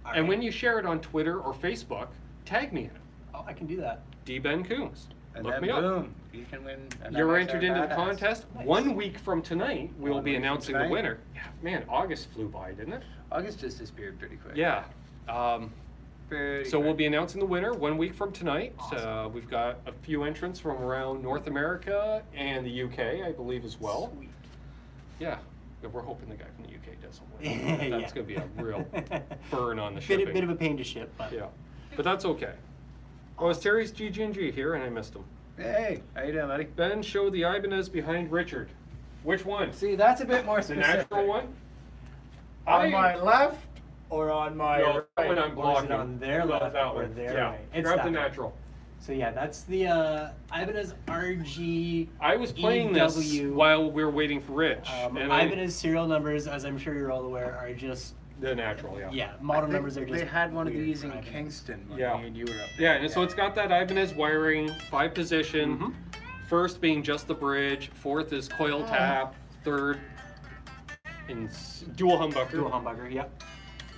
Speaker 3: All
Speaker 1: And
Speaker 3: right.
Speaker 1: when you share it on Twitter or Facebook, tag me in it.
Speaker 3: Oh, I can do that.
Speaker 1: D. Ben Coombs.
Speaker 2: And
Speaker 1: Look
Speaker 2: then
Speaker 1: me up.
Speaker 2: boom, you can win an
Speaker 1: You're
Speaker 2: MXR
Speaker 1: entered into the
Speaker 2: Badass.
Speaker 1: contest.
Speaker 3: Nice.
Speaker 1: 1 week from tonight, we'll
Speaker 2: 1
Speaker 1: be
Speaker 2: week from
Speaker 1: announcing the
Speaker 2: tonight.
Speaker 1: winner. Yeah, man, August flew by, didn't it?
Speaker 2: August just disappeared pretty quick.
Speaker 1: Yeah.
Speaker 2: Pretty
Speaker 1: So we'll
Speaker 2: quick.
Speaker 1: be announcing the winner 1 week from tonight. We've got a few entrants from around North America and the UK, I believe, as well.
Speaker 3: Sweet.
Speaker 1: Yeah. We're hoping the guy from the UK doesn't win. That's going to be a real burn on the
Speaker 3: bit
Speaker 1: shipping.
Speaker 3: of a pain to ship, but
Speaker 1: Yeah. But that's okay. Oh, it's Terry's GG&G here, and I missed him.
Speaker 2: Hey, how you doing, buddy?
Speaker 1: Ben showed the Ibanez behind Richard. Which one?
Speaker 2: See, that's a bit more
Speaker 1: The
Speaker 2: specific.
Speaker 1: natural one?
Speaker 2: On my left or on my
Speaker 1: No, that one I'm
Speaker 3: Or is it
Speaker 1: blocking.
Speaker 3: on their
Speaker 1: No,
Speaker 3: left
Speaker 1: that
Speaker 3: or
Speaker 1: one.
Speaker 3: their
Speaker 1: Yeah.
Speaker 3: right? It's
Speaker 1: Grab
Speaker 3: that
Speaker 1: the
Speaker 3: one.
Speaker 1: natural.
Speaker 3: So that's the Ibanez RG.
Speaker 1: I was playing this
Speaker 3: EW.
Speaker 1: while we were waiting for Rich. and I-
Speaker 3: Ibanez serial numbers, as I'm sure you're all aware, are just
Speaker 1: the natural, yeah.
Speaker 3: model
Speaker 2: I think
Speaker 3: numbers are just.
Speaker 2: They had one of
Speaker 3: weird
Speaker 2: these in
Speaker 3: for Ibanez.
Speaker 2: Kingston when
Speaker 1: Yeah.
Speaker 2: me and you were up
Speaker 1: Yeah,
Speaker 2: there.
Speaker 1: and so it's got that Ibanez wiring, 5-position.
Speaker 3: Mhm.
Speaker 1: First being just the bridge, fourth is coil tap, third in dual humbucker,
Speaker 3: Dual humbucker, yeah.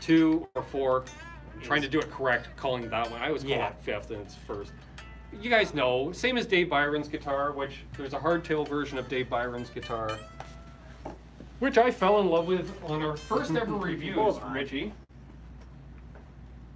Speaker 1: 2 or 4. I'm trying to do it correct, calling that one. I always call
Speaker 3: Yeah.
Speaker 1: it fifth and it's first. You guys know, same as Dave Byron's guitar, which there's a hardtail version of Dave Byron's guitar. Which I fell in love with on our first ever reviews,
Speaker 2: Hold on.
Speaker 1: Richie.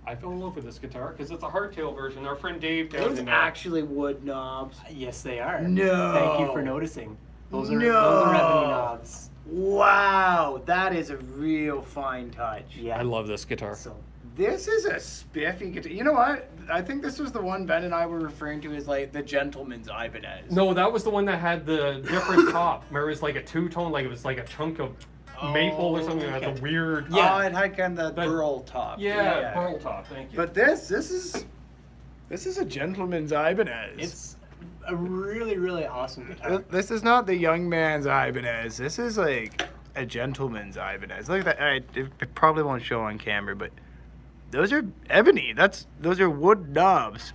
Speaker 1: I fell in love with this guitar because it's a hardtail version. Our friend Dave down
Speaker 2: Those
Speaker 1: in
Speaker 2: actually wood knobs.
Speaker 3: Yes, they are.
Speaker 2: No.
Speaker 3: Thank you for noticing. Those are
Speaker 2: No.
Speaker 3: ebony knobs.
Speaker 2: Wow, that is a real fine touch.
Speaker 3: Yeah.
Speaker 1: I love this guitar.
Speaker 3: So
Speaker 2: This is a spiffy guitar. You know what? I think this was the one Ben and I were referring to as like the gentleman's Ibanez.
Speaker 1: No, that was the one that had the different top. Remember, it was like a two-tone, like it was like a chunk of maple or something. It had
Speaker 3: okay.
Speaker 1: the weird.
Speaker 2: Yeah, it had kind of the
Speaker 1: That-
Speaker 2: burl top.
Speaker 1: Yeah, pearl top. Thank you.
Speaker 2: But this is a gentleman's Ibanez.
Speaker 3: it's a really, really awesome guitar.
Speaker 2: This is not the young man's Ibanez. This is like a gentleman's Ibanez. Look at that. All right, it probably won't show on camera, but those are ebony. Those are wood knobs.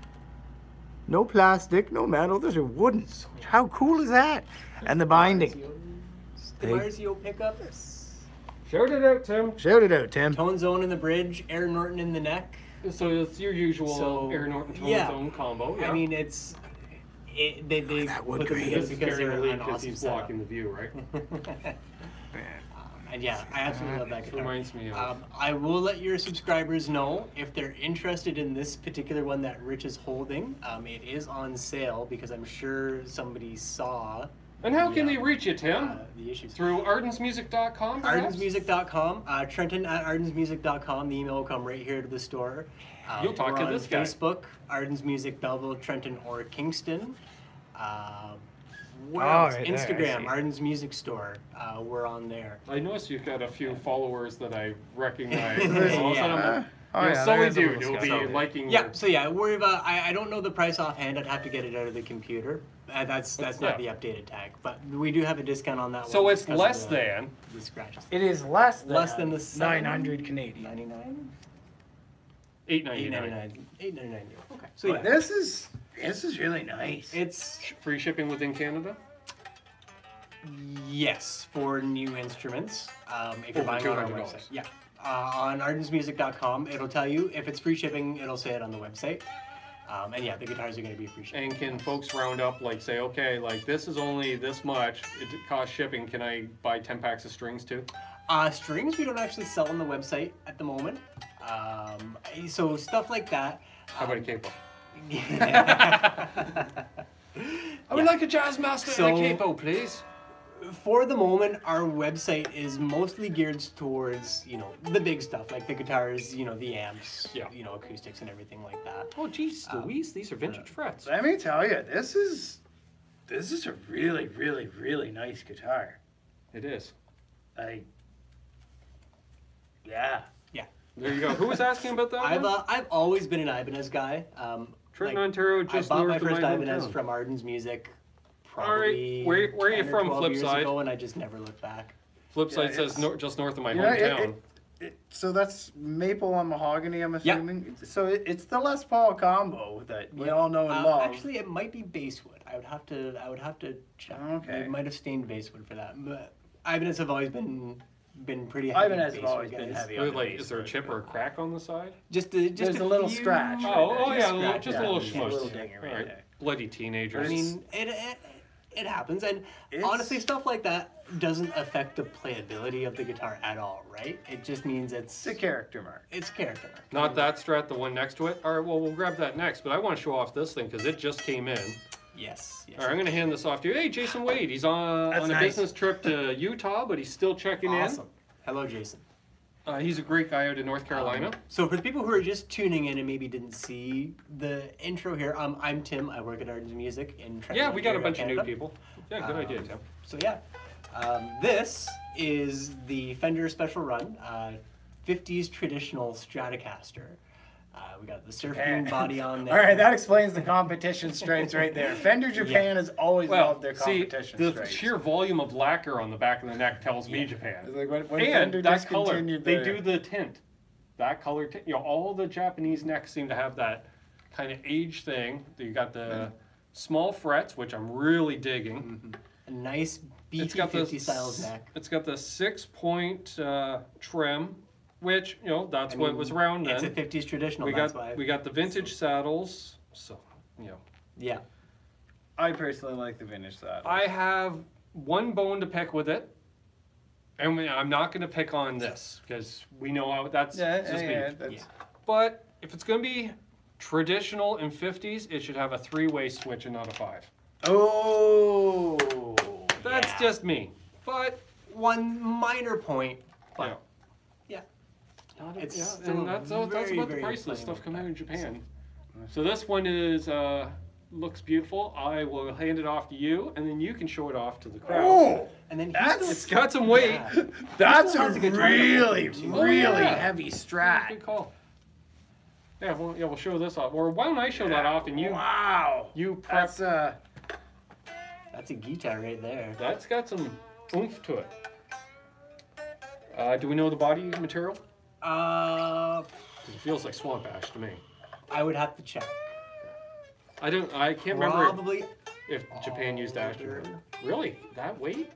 Speaker 2: No plastic, no metal. Those are wooden. How cool is that? And the binding.
Speaker 3: The
Speaker 2: Hey.
Speaker 3: Marzio pickups.
Speaker 1: Shout it out, Tim.
Speaker 2: Shout it out, Tim.
Speaker 3: Tone zone in the bridge, Air Norton in the neck.
Speaker 1: So it's your usual
Speaker 3: So,
Speaker 1: Air Norton tone
Speaker 3: yeah.
Speaker 1: zone combo. Yeah.
Speaker 3: I mean, they
Speaker 2: that wood
Speaker 3: put them
Speaker 2: grain.
Speaker 3: together
Speaker 1: this is
Speaker 3: because
Speaker 1: Gary
Speaker 3: they're
Speaker 1: Lee
Speaker 3: an
Speaker 1: because
Speaker 3: awesome
Speaker 1: he's
Speaker 3: setup.
Speaker 1: blocking the view, right?
Speaker 3: And yeah, I absolutely love that
Speaker 1: This
Speaker 3: guitar.
Speaker 1: reminds me of.
Speaker 3: I will let your subscribers know if they're interested in this particular one that Rich is holding. It is on sale because I'm sure somebody saw
Speaker 1: And how can they reach you, Tim?
Speaker 3: the issues.
Speaker 1: Through ardensmusic.com, perhaps?
Speaker 3: Ardensmusic.com, Trenton at ardensmusic.com. The email will come right here to the store.
Speaker 1: You'll talk
Speaker 3: we're
Speaker 1: to
Speaker 3: on
Speaker 1: this guy.
Speaker 3: Facebook, Ardens Music, Belleville, Trenton, or Kingston. Where
Speaker 2: Oh,
Speaker 3: else?
Speaker 2: right there, I
Speaker 3: Instagram,
Speaker 2: see.
Speaker 3: Ardens Music Store. We're on there.
Speaker 1: I noticed you've got a few followers that I recognize.
Speaker 3: Yeah.
Speaker 1: All of a sudden I'm like,
Speaker 2: Oh,
Speaker 1: you're
Speaker 2: yeah,
Speaker 1: a silly
Speaker 2: there's a
Speaker 1: dude.
Speaker 2: little
Speaker 1: You'll be
Speaker 2: scout.
Speaker 1: liking
Speaker 3: Yeah,
Speaker 1: your-
Speaker 3: so yeah, I don't know the price offhand. I'd have to get it out of the computer. That's not the
Speaker 1: Yeah.
Speaker 3: updated tag, but we do have a discount on that one.
Speaker 1: So it's
Speaker 3: because of
Speaker 1: less
Speaker 3: the-
Speaker 1: than
Speaker 3: the scratches.
Speaker 2: It is less
Speaker 3: Than the
Speaker 2: 900 Canadian.
Speaker 3: 99?
Speaker 1: $8.99.
Speaker 3: $8.99. Okay. So
Speaker 2: But
Speaker 3: yeah,
Speaker 2: this is really nice.
Speaker 3: it's
Speaker 1: Free shipping within Canada?
Speaker 3: yes for new instruments. If you're
Speaker 1: Over
Speaker 3: buying on our
Speaker 1: $200.
Speaker 3: website, yeah. On ardensmusic.com, it'll tell you if it's free shipping. It'll say it on the website. And yeah, the guitars are going to be free shipping.
Speaker 1: And can folks round up, like say, okay, like this is only this much, it costs shipping, can I buy 10 packs of strings too?
Speaker 3: Strings we don't actually sell on the website at the moment. So stuff like that.
Speaker 1: How about a capo? I would
Speaker 3: Yeah.
Speaker 1: like a jazz master and a capo, please.
Speaker 3: For the moment, our website is mostly geared towards, the big stuff, like the guitars, the amps,
Speaker 1: Yeah.
Speaker 3: Acoustics and everything like that.
Speaker 1: Oh, geez, Louise, these are vintage frets.
Speaker 2: Let me tell you, this is a really, really, really nice guitar.
Speaker 1: It is.
Speaker 2: Like, yeah.
Speaker 1: There you go. Who was asking about that one?
Speaker 3: I've always been an Ibanez guy.
Speaker 1: Trenton, Ontario,
Speaker 3: I
Speaker 1: just
Speaker 3: bought
Speaker 1: north
Speaker 3: my
Speaker 1: of
Speaker 3: first
Speaker 1: my
Speaker 3: Ibanez
Speaker 1: hometown.
Speaker 3: from Ardens Music
Speaker 1: All
Speaker 3: probably
Speaker 1: right, where are you
Speaker 3: 10 or
Speaker 1: from,
Speaker 3: 12 years
Speaker 1: Flipside?
Speaker 3: ago, and I just never looked back.
Speaker 1: Flipside
Speaker 2: Yeah,
Speaker 1: says
Speaker 2: it's-
Speaker 1: just north of my
Speaker 2: Yeah,
Speaker 1: hometown.
Speaker 2: So that's maple on mahogany, I'm
Speaker 3: Yeah.
Speaker 2: assuming. So it's the Les Paul combo that we all know and love.
Speaker 3: Actually, it might be basswood. I would have to check.
Speaker 2: Okay.
Speaker 3: It might have stained basswood for that. But Ibanez have always been pretty heavy.
Speaker 2: Ibanez have
Speaker 3: basswood
Speaker 2: always been
Speaker 3: guys.
Speaker 2: heavy.
Speaker 1: Really, like, is there a chip or a crack on the side?
Speaker 3: Just
Speaker 2: There's a little scratch.
Speaker 1: Oh, yeah,
Speaker 3: scratch,
Speaker 1: just
Speaker 2: yeah,
Speaker 1: a little
Speaker 2: just a
Speaker 1: schmush.
Speaker 2: little dinger
Speaker 1: All
Speaker 2: right
Speaker 1: right,
Speaker 2: there.
Speaker 1: bloody teenagers.
Speaker 3: I mean, it happens, and
Speaker 2: It's-
Speaker 3: honestly, stuff like that doesn't affect the playability of the guitar at all, right? It just means
Speaker 2: It's a character mark.
Speaker 3: it's character.
Speaker 1: not that Strat, the one next to it. All right, well, we'll grab that next, but I want to show off this thing because it just came in.
Speaker 3: Yes.
Speaker 1: All right, I'm going to hand this off to you. Hey, Jason Wade, he's on a
Speaker 2: nice.
Speaker 1: business trip to Utah, but he's still checking
Speaker 3: Awesome. Hello, Jason.
Speaker 1: in. He's a great guy out in North Carolina.
Speaker 3: So for the people who are just tuning in and maybe didn't see the intro here, I'm Tim. I work at Ardens Music in Trenton.
Speaker 1: Yeah, we got a
Speaker 3: Ontario,
Speaker 1: bunch of new
Speaker 3: Canada.
Speaker 1: people. Yeah, good idea, Tim.
Speaker 3: So yeah, this is the Fender Special Run, 50s traditional Stratocaster. We got the surf green body on there.
Speaker 2: All right, that explains the competition stripes right there. Fender Japan has always loved their
Speaker 1: see,
Speaker 2: competition
Speaker 1: the
Speaker 2: stripes.
Speaker 1: sheer volume of lacquer on the back of the neck tells me Japan.
Speaker 2: It's like when
Speaker 1: And
Speaker 2: Fender
Speaker 1: that color,
Speaker 2: discontinued
Speaker 1: they
Speaker 2: their-
Speaker 1: do the tint. That color tint. All the Japanese necks seem to have that kind of age thing. You got the small frets, which I'm really digging.
Speaker 3: A nice
Speaker 1: It's got the
Speaker 3: BT50 styles neck.
Speaker 1: It's got the 6-point trim, which that's what was around then.
Speaker 3: It's a 50s traditional.
Speaker 1: we
Speaker 3: that's
Speaker 1: got
Speaker 3: why.
Speaker 1: we got the vintage saddles. So
Speaker 3: Yeah.
Speaker 2: I personally like the vintage saddle.
Speaker 1: I have one bone to pick with it, And I'm not going to pick on this because we know how that's just me.
Speaker 2: That's,
Speaker 1: But if it's going to be traditional in 50s, it should have a 3-way switch and not a 5.
Speaker 2: Oh.
Speaker 1: That's just me. But
Speaker 3: one minor point. But it's
Speaker 1: and
Speaker 3: still
Speaker 1: that's about the price of the stuff coming out in Japan. So this one is looks beautiful. I will hand it off to you, and then you can show it off to the crowd.
Speaker 2: Oh,
Speaker 3: and then
Speaker 1: It's got some weight.
Speaker 3: Yeah.
Speaker 2: that's
Speaker 3: Still
Speaker 2: a
Speaker 3: has a guitar
Speaker 2: really,
Speaker 3: to it, too.
Speaker 2: really
Speaker 1: Yeah.
Speaker 2: heavy Strat.
Speaker 1: Good call. Yeah, we'll show this off. Or why don't I show that off and you
Speaker 2: Wow.
Speaker 1: you prep.
Speaker 3: That's a guitar right there.
Speaker 1: That's got some oomph to it. Do we know the body material? 'Cause it feels like swamp ash to me.
Speaker 3: I would have to check.
Speaker 1: I can't remember
Speaker 3: Probably.
Speaker 1: if Japan used ash. Really? That weight?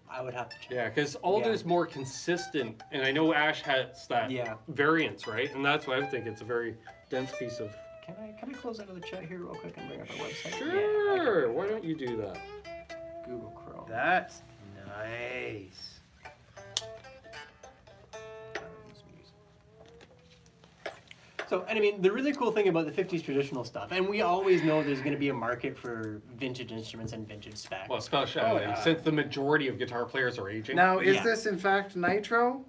Speaker 3: I would have to check.
Speaker 1: Yeah, because alder's more consistent, and I know ash has that variance, right? And that's why I think it's a very dense piece of.
Speaker 3: Can I close out of the chat here real quick and bring up our website?
Speaker 1: Sure. Why don't you do that?
Speaker 3: Google Chrome.
Speaker 2: That's nice.
Speaker 3: So, and I mean, the really cool thing about the 50s traditional stuff, and we always know there's going to be a market for vintage instruments and vintage specs.
Speaker 1: Well, especially since the majority of guitar players are aging.
Speaker 2: Now, is this in fact nitro?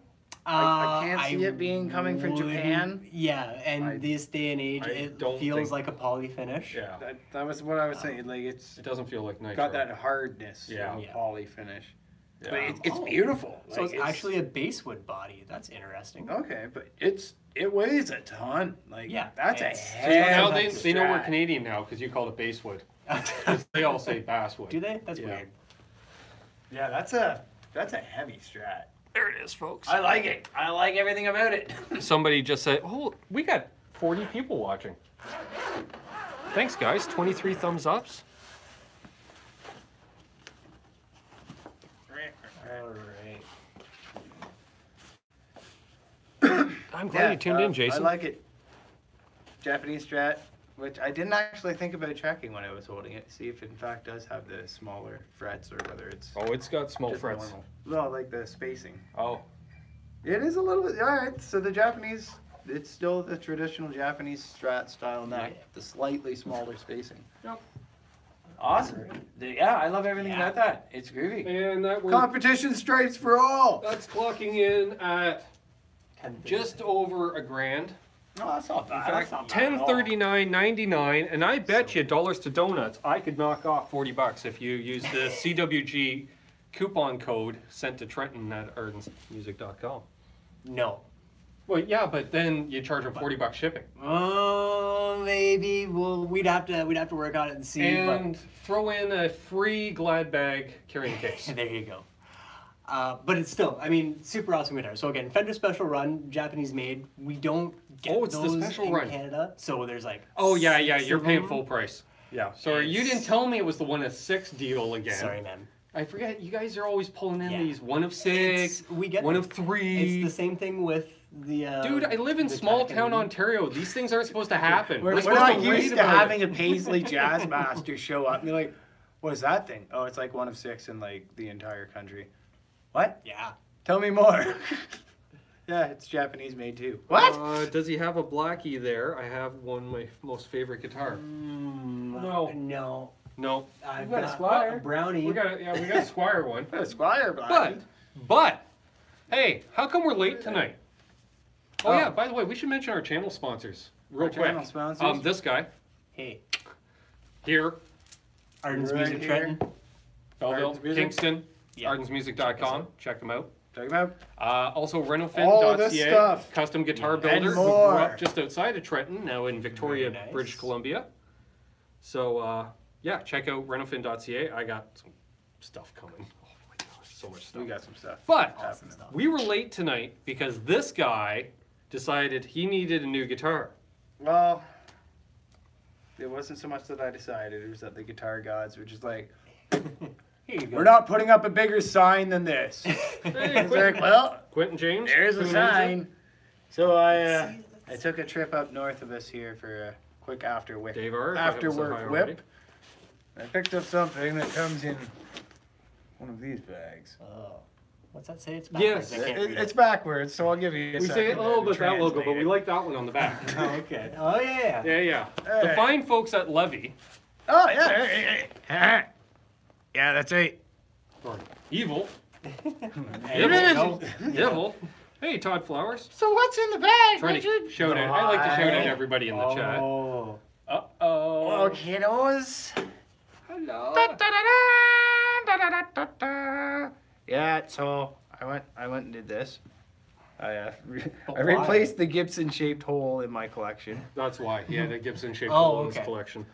Speaker 2: I can't see it being coming from Japan.
Speaker 3: Yeah, and this day and age,
Speaker 1: I
Speaker 3: it
Speaker 1: don't
Speaker 3: feels
Speaker 1: think-
Speaker 3: like a poly finish.
Speaker 1: Yeah.
Speaker 2: That was what I was saying. Like
Speaker 1: It doesn't feel like nitro.
Speaker 2: got that hardness,
Speaker 1: Yeah.
Speaker 2: poly finish.
Speaker 1: Yeah.
Speaker 2: But it's beautiful.
Speaker 3: So
Speaker 2: Like,
Speaker 3: it's actually a basswood body. That's interesting.
Speaker 2: okay, but it weighs a ton. Like that's a
Speaker 3: it's-
Speaker 1: So now
Speaker 2: heavy
Speaker 1: they know we're
Speaker 2: Strat.
Speaker 1: Canadian now because you call it basswood. 'Cause they all say basswood.
Speaker 3: Do they? That's
Speaker 1: Yeah.
Speaker 3: weird.
Speaker 2: Yeah, that's a heavy Strat.
Speaker 1: There it is, folks.
Speaker 2: I like it. I like everything about it.
Speaker 1: Somebody just said, "Oh, we got 40 people watching." Thanks, guys. 23 thumbs ups.
Speaker 3: All right.
Speaker 1: I'm glad you tuned in, Jason.
Speaker 2: I like it. Japanese Strat, which I didn't actually think about checking when I was holding it. See if it in fact does have the smaller frets or whether it's
Speaker 1: Oh, it's got small
Speaker 2: just
Speaker 1: frets.
Speaker 2: normal. No, like the spacing.
Speaker 1: Oh,
Speaker 2: It is a little bit. All right, so the Japanese, it's still the traditional Japanese Strat style neck, the slightly smaller spacing.
Speaker 1: Yep.
Speaker 2: Awesome. Yeah, I love everything about that. It's groovy.
Speaker 1: and
Speaker 2: Competition stripes for all.
Speaker 1: that's clocking in at just over $1,000.
Speaker 2: No, that's not bad.
Speaker 1: In fact, $1039.99, and I bet you dollars to donuts I could knock off $40 if you use the CWG coupon code sent to Trenton at ardensmusic.com.
Speaker 3: No.
Speaker 1: Well, yeah, but then you charge them $40 shipping,
Speaker 3: Oh, maybe. Well, we'd have to work on it and see.
Speaker 1: and throw in a free Glad bag carrying case.
Speaker 3: But there you go. But it's still, I mean, super awesome guitar. So again, Fender Special Run, Japanese made. We don't get
Speaker 1: Oh, it's the
Speaker 3: those
Speaker 1: special
Speaker 3: in
Speaker 1: run.
Speaker 3: Canada. So there's like.
Speaker 1: Oh yeah, yeah,
Speaker 3: 6
Speaker 1: you're
Speaker 3: of
Speaker 1: paying
Speaker 3: them.
Speaker 1: full price. Yeah, sorry, you didn't tell me it was the 1 of 6 deal again.
Speaker 3: Sorry, man.
Speaker 1: I forget. You guys are always pulling in
Speaker 3: Yeah.
Speaker 1: these 1 of 6,
Speaker 3: We get
Speaker 1: 1
Speaker 3: them.
Speaker 1: of 3.
Speaker 3: It's the same thing with the.
Speaker 1: Dude, I live in
Speaker 3: the
Speaker 1: small
Speaker 3: Kailyn.
Speaker 1: town Ontario. These things aren't supposed to happen.
Speaker 2: We're
Speaker 1: supposed
Speaker 2: not
Speaker 1: to read
Speaker 2: used to
Speaker 1: about
Speaker 2: having
Speaker 1: it.
Speaker 2: a Paisley Jazz Master show up and be like, what is that thing? Oh, it's like 1 of 6 in like the entire country. What?
Speaker 3: Yeah.
Speaker 2: Tell me more. Yeah, it's Japanese made too. What?
Speaker 1: Does he have a Blackie there? I have my most favorite guitar. No.
Speaker 3: No.
Speaker 1: No.
Speaker 3: I've
Speaker 1: got a
Speaker 3: got
Speaker 1: Squire.
Speaker 3: a Brownie.
Speaker 1: We got a Squire one.
Speaker 2: A Squire Black.
Speaker 1: But, hey, how come we're late tonight? Oh,
Speaker 2: Oh.
Speaker 1: yeah, by the way, we should mention our channel sponsors real
Speaker 2: Our
Speaker 1: quick.
Speaker 2: channel sponsors?
Speaker 1: This guy
Speaker 3: Hey.
Speaker 1: here,
Speaker 3: Ardens
Speaker 2: Right
Speaker 3: Music
Speaker 2: here.
Speaker 3: Trenton.
Speaker 1: Belleville,
Speaker 2: Ardens Music.
Speaker 1: Kingston,
Speaker 3: Yeah.
Speaker 1: ardensmusic.com. Check them out.
Speaker 2: Talk about
Speaker 1: Also,
Speaker 2: All of this
Speaker 1: renofin.ca,
Speaker 2: stuff.
Speaker 1: custom guitar
Speaker 2: And
Speaker 1: builder. who
Speaker 2: more.
Speaker 1: grew up just outside of Trenton, now in Victoria,
Speaker 3: Very nice.
Speaker 1: British Columbia. So, yeah, check out renofin.ca. I got some stuff coming. Oh my gosh, so much stuff.
Speaker 2: we got some stuff.
Speaker 1: But
Speaker 2: happening.
Speaker 1: we were late tonight because this guy decided he needed a new guitar.
Speaker 2: Well, it wasn't so much that I decided, it was that the guitar gods were just like,
Speaker 3: Here you go.
Speaker 2: we're not putting up a bigger sign than this.
Speaker 1: Hey,
Speaker 2: It's like, well,
Speaker 1: Quentin James.
Speaker 2: there's
Speaker 1: who
Speaker 2: a
Speaker 1: needs
Speaker 2: sign. So I took a trip up north of us here for a quick after
Speaker 1: it? Dave R. if I
Speaker 2: after
Speaker 1: haven't said hi
Speaker 2: work
Speaker 1: already.
Speaker 2: whip. I picked up something that comes in one of these bags.
Speaker 3: Oh. What's that say? It's backwards.
Speaker 1: Yes.
Speaker 3: I can't read
Speaker 2: It's
Speaker 3: it.
Speaker 2: backwards, so I'll give you a
Speaker 1: We
Speaker 2: second
Speaker 1: say, oh,
Speaker 2: to
Speaker 1: but that logo,
Speaker 2: translate
Speaker 1: but we
Speaker 2: it.
Speaker 1: like that one on the back.
Speaker 3: Oh, okay. Oh, yeah.
Speaker 1: Yeah. The
Speaker 2: Alright.
Speaker 1: fine folks at Levy,
Speaker 2: Oh, yeah. Yeah, that's right.
Speaker 1: or Evil,
Speaker 3: Evil.
Speaker 1: Evil. Hey, Todd Flowers.
Speaker 2: So what's in the bag,
Speaker 1: Trying to shout out. I like to shout out everybody in the chat.
Speaker 3: Oh.
Speaker 1: Uh-oh.
Speaker 2: Oh, kiddos.
Speaker 1: Hello.
Speaker 2: Yeah, so I went and did this. I
Speaker 3: But
Speaker 2: replaced the Gibson-shaped hole in my collection.
Speaker 1: That's why. Yeah, the Gibson-shaped
Speaker 3: Oh,
Speaker 1: hole in his
Speaker 3: okay.
Speaker 1: collection.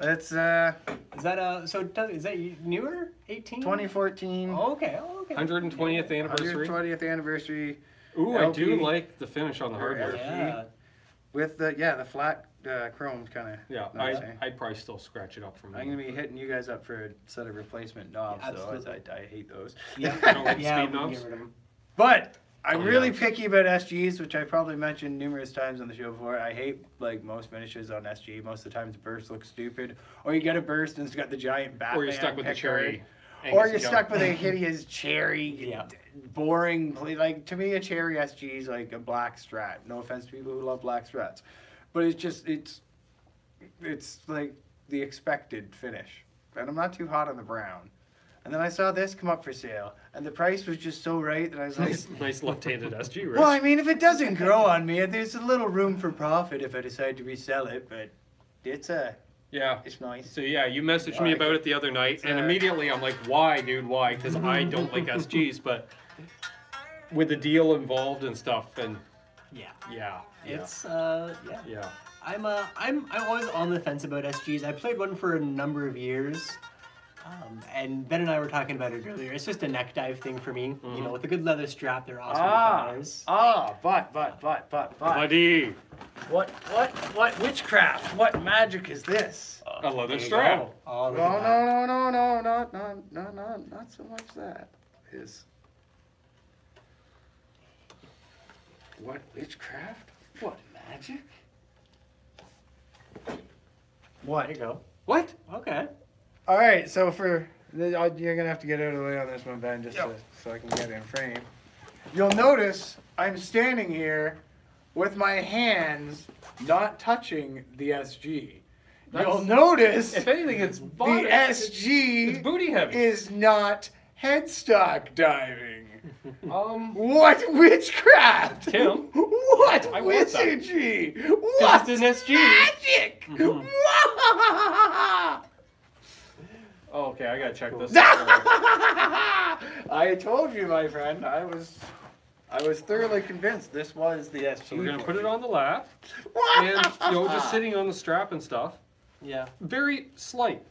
Speaker 2: It's
Speaker 3: Is that is that newer? 18?
Speaker 2: 2014.
Speaker 3: Oh, okay. Oh, okay.
Speaker 1: 120th anniversary.
Speaker 2: 120th anniversary
Speaker 1: Ooh, I do
Speaker 2: LP.
Speaker 1: like the finish on the hardware.
Speaker 3: Yeah.
Speaker 2: with the flat chrome kind of.
Speaker 1: Yeah, I'd probably still scratch it up from
Speaker 2: I'm gonna be hitting you guys up for a set of replacement knobs,
Speaker 3: Yeah,
Speaker 2: though. As
Speaker 3: absolutely.
Speaker 2: I hate those.
Speaker 3: Yeah.
Speaker 1: I don't like
Speaker 3: Yeah,
Speaker 1: speed
Speaker 3: we can
Speaker 1: knobs.
Speaker 3: get rid of 'em.
Speaker 2: But I'm
Speaker 1: Oh,
Speaker 2: really
Speaker 1: yeah.
Speaker 2: picky about SGs, which I probably mentioned numerous times on the show before. I hate like most finishes on SG. Most of the time the burst looks stupid, or you get a burst and it's got the giant Batman.
Speaker 1: Or you're stuck with the
Speaker 2: pickguard.
Speaker 1: cherry.
Speaker 2: Or
Speaker 1: Angus
Speaker 2: you're
Speaker 1: Young.
Speaker 2: stuck with a hideous cherry,
Speaker 3: Yeah.
Speaker 2: boring. Like to me, a cherry SG is like a black Strat. No offense to people who love black Strats, but it's like the expected finish. And I'm not too hot on the brown. And then I saw this come up for sale, and the price was just so right that I was like,
Speaker 1: Nice left-handed SG, Rich.
Speaker 2: well, I mean, if it doesn't grow on me, there's a little room for profit if I decide to resell it. But it's
Speaker 1: Yeah.
Speaker 2: it's nice.
Speaker 1: So yeah, you messaged me about it the other night, and
Speaker 2: uh,
Speaker 1: immediately I'm like, why, dude, why? Because I don't like SGs, but with the deal involved and stuff, and
Speaker 3: Yeah.
Speaker 1: yeah,
Speaker 3: It's yeah.
Speaker 1: yeah.
Speaker 3: I'm always on the fence about SGs. I played one for a number of years. And Ben and I were talking about it earlier. It's just a neck dive thing for me. You know, with a good leather strap, they're awesome guitars.
Speaker 2: But.
Speaker 1: Buddy,
Speaker 2: What witchcraft? What magic is this?
Speaker 1: a leather
Speaker 3: There you
Speaker 1: strap.
Speaker 3: go. Oh, look
Speaker 2: No,
Speaker 3: at that.
Speaker 2: no, not so much that. Is what witchcraft? What magic? What?
Speaker 3: There you go.
Speaker 1: What?
Speaker 3: Okay.
Speaker 2: All right, so you're gonna have to get out of the way on this one, Ben, just
Speaker 1: Yep.
Speaker 2: so I can get in frame. You'll notice I'm standing here with my hands not touching the SG. You'll notice
Speaker 1: If anything, it's
Speaker 2: the
Speaker 1: body.
Speaker 2: SG
Speaker 1: It's booty heavy.
Speaker 2: is not headstock diving.
Speaker 1: What?
Speaker 2: What witchcraft?
Speaker 1: Tim,
Speaker 2: What
Speaker 1: I want that.
Speaker 2: wizardry? What
Speaker 1: it's an SG.
Speaker 2: magic?
Speaker 1: Oh, okay, I gotta check this.
Speaker 2: I told you, my friend. I was thoroughly convinced this was the SG.
Speaker 1: So we're gonna put it on the lap, and just sitting on the strap and stuff.
Speaker 3: Yeah.
Speaker 1: Very slight,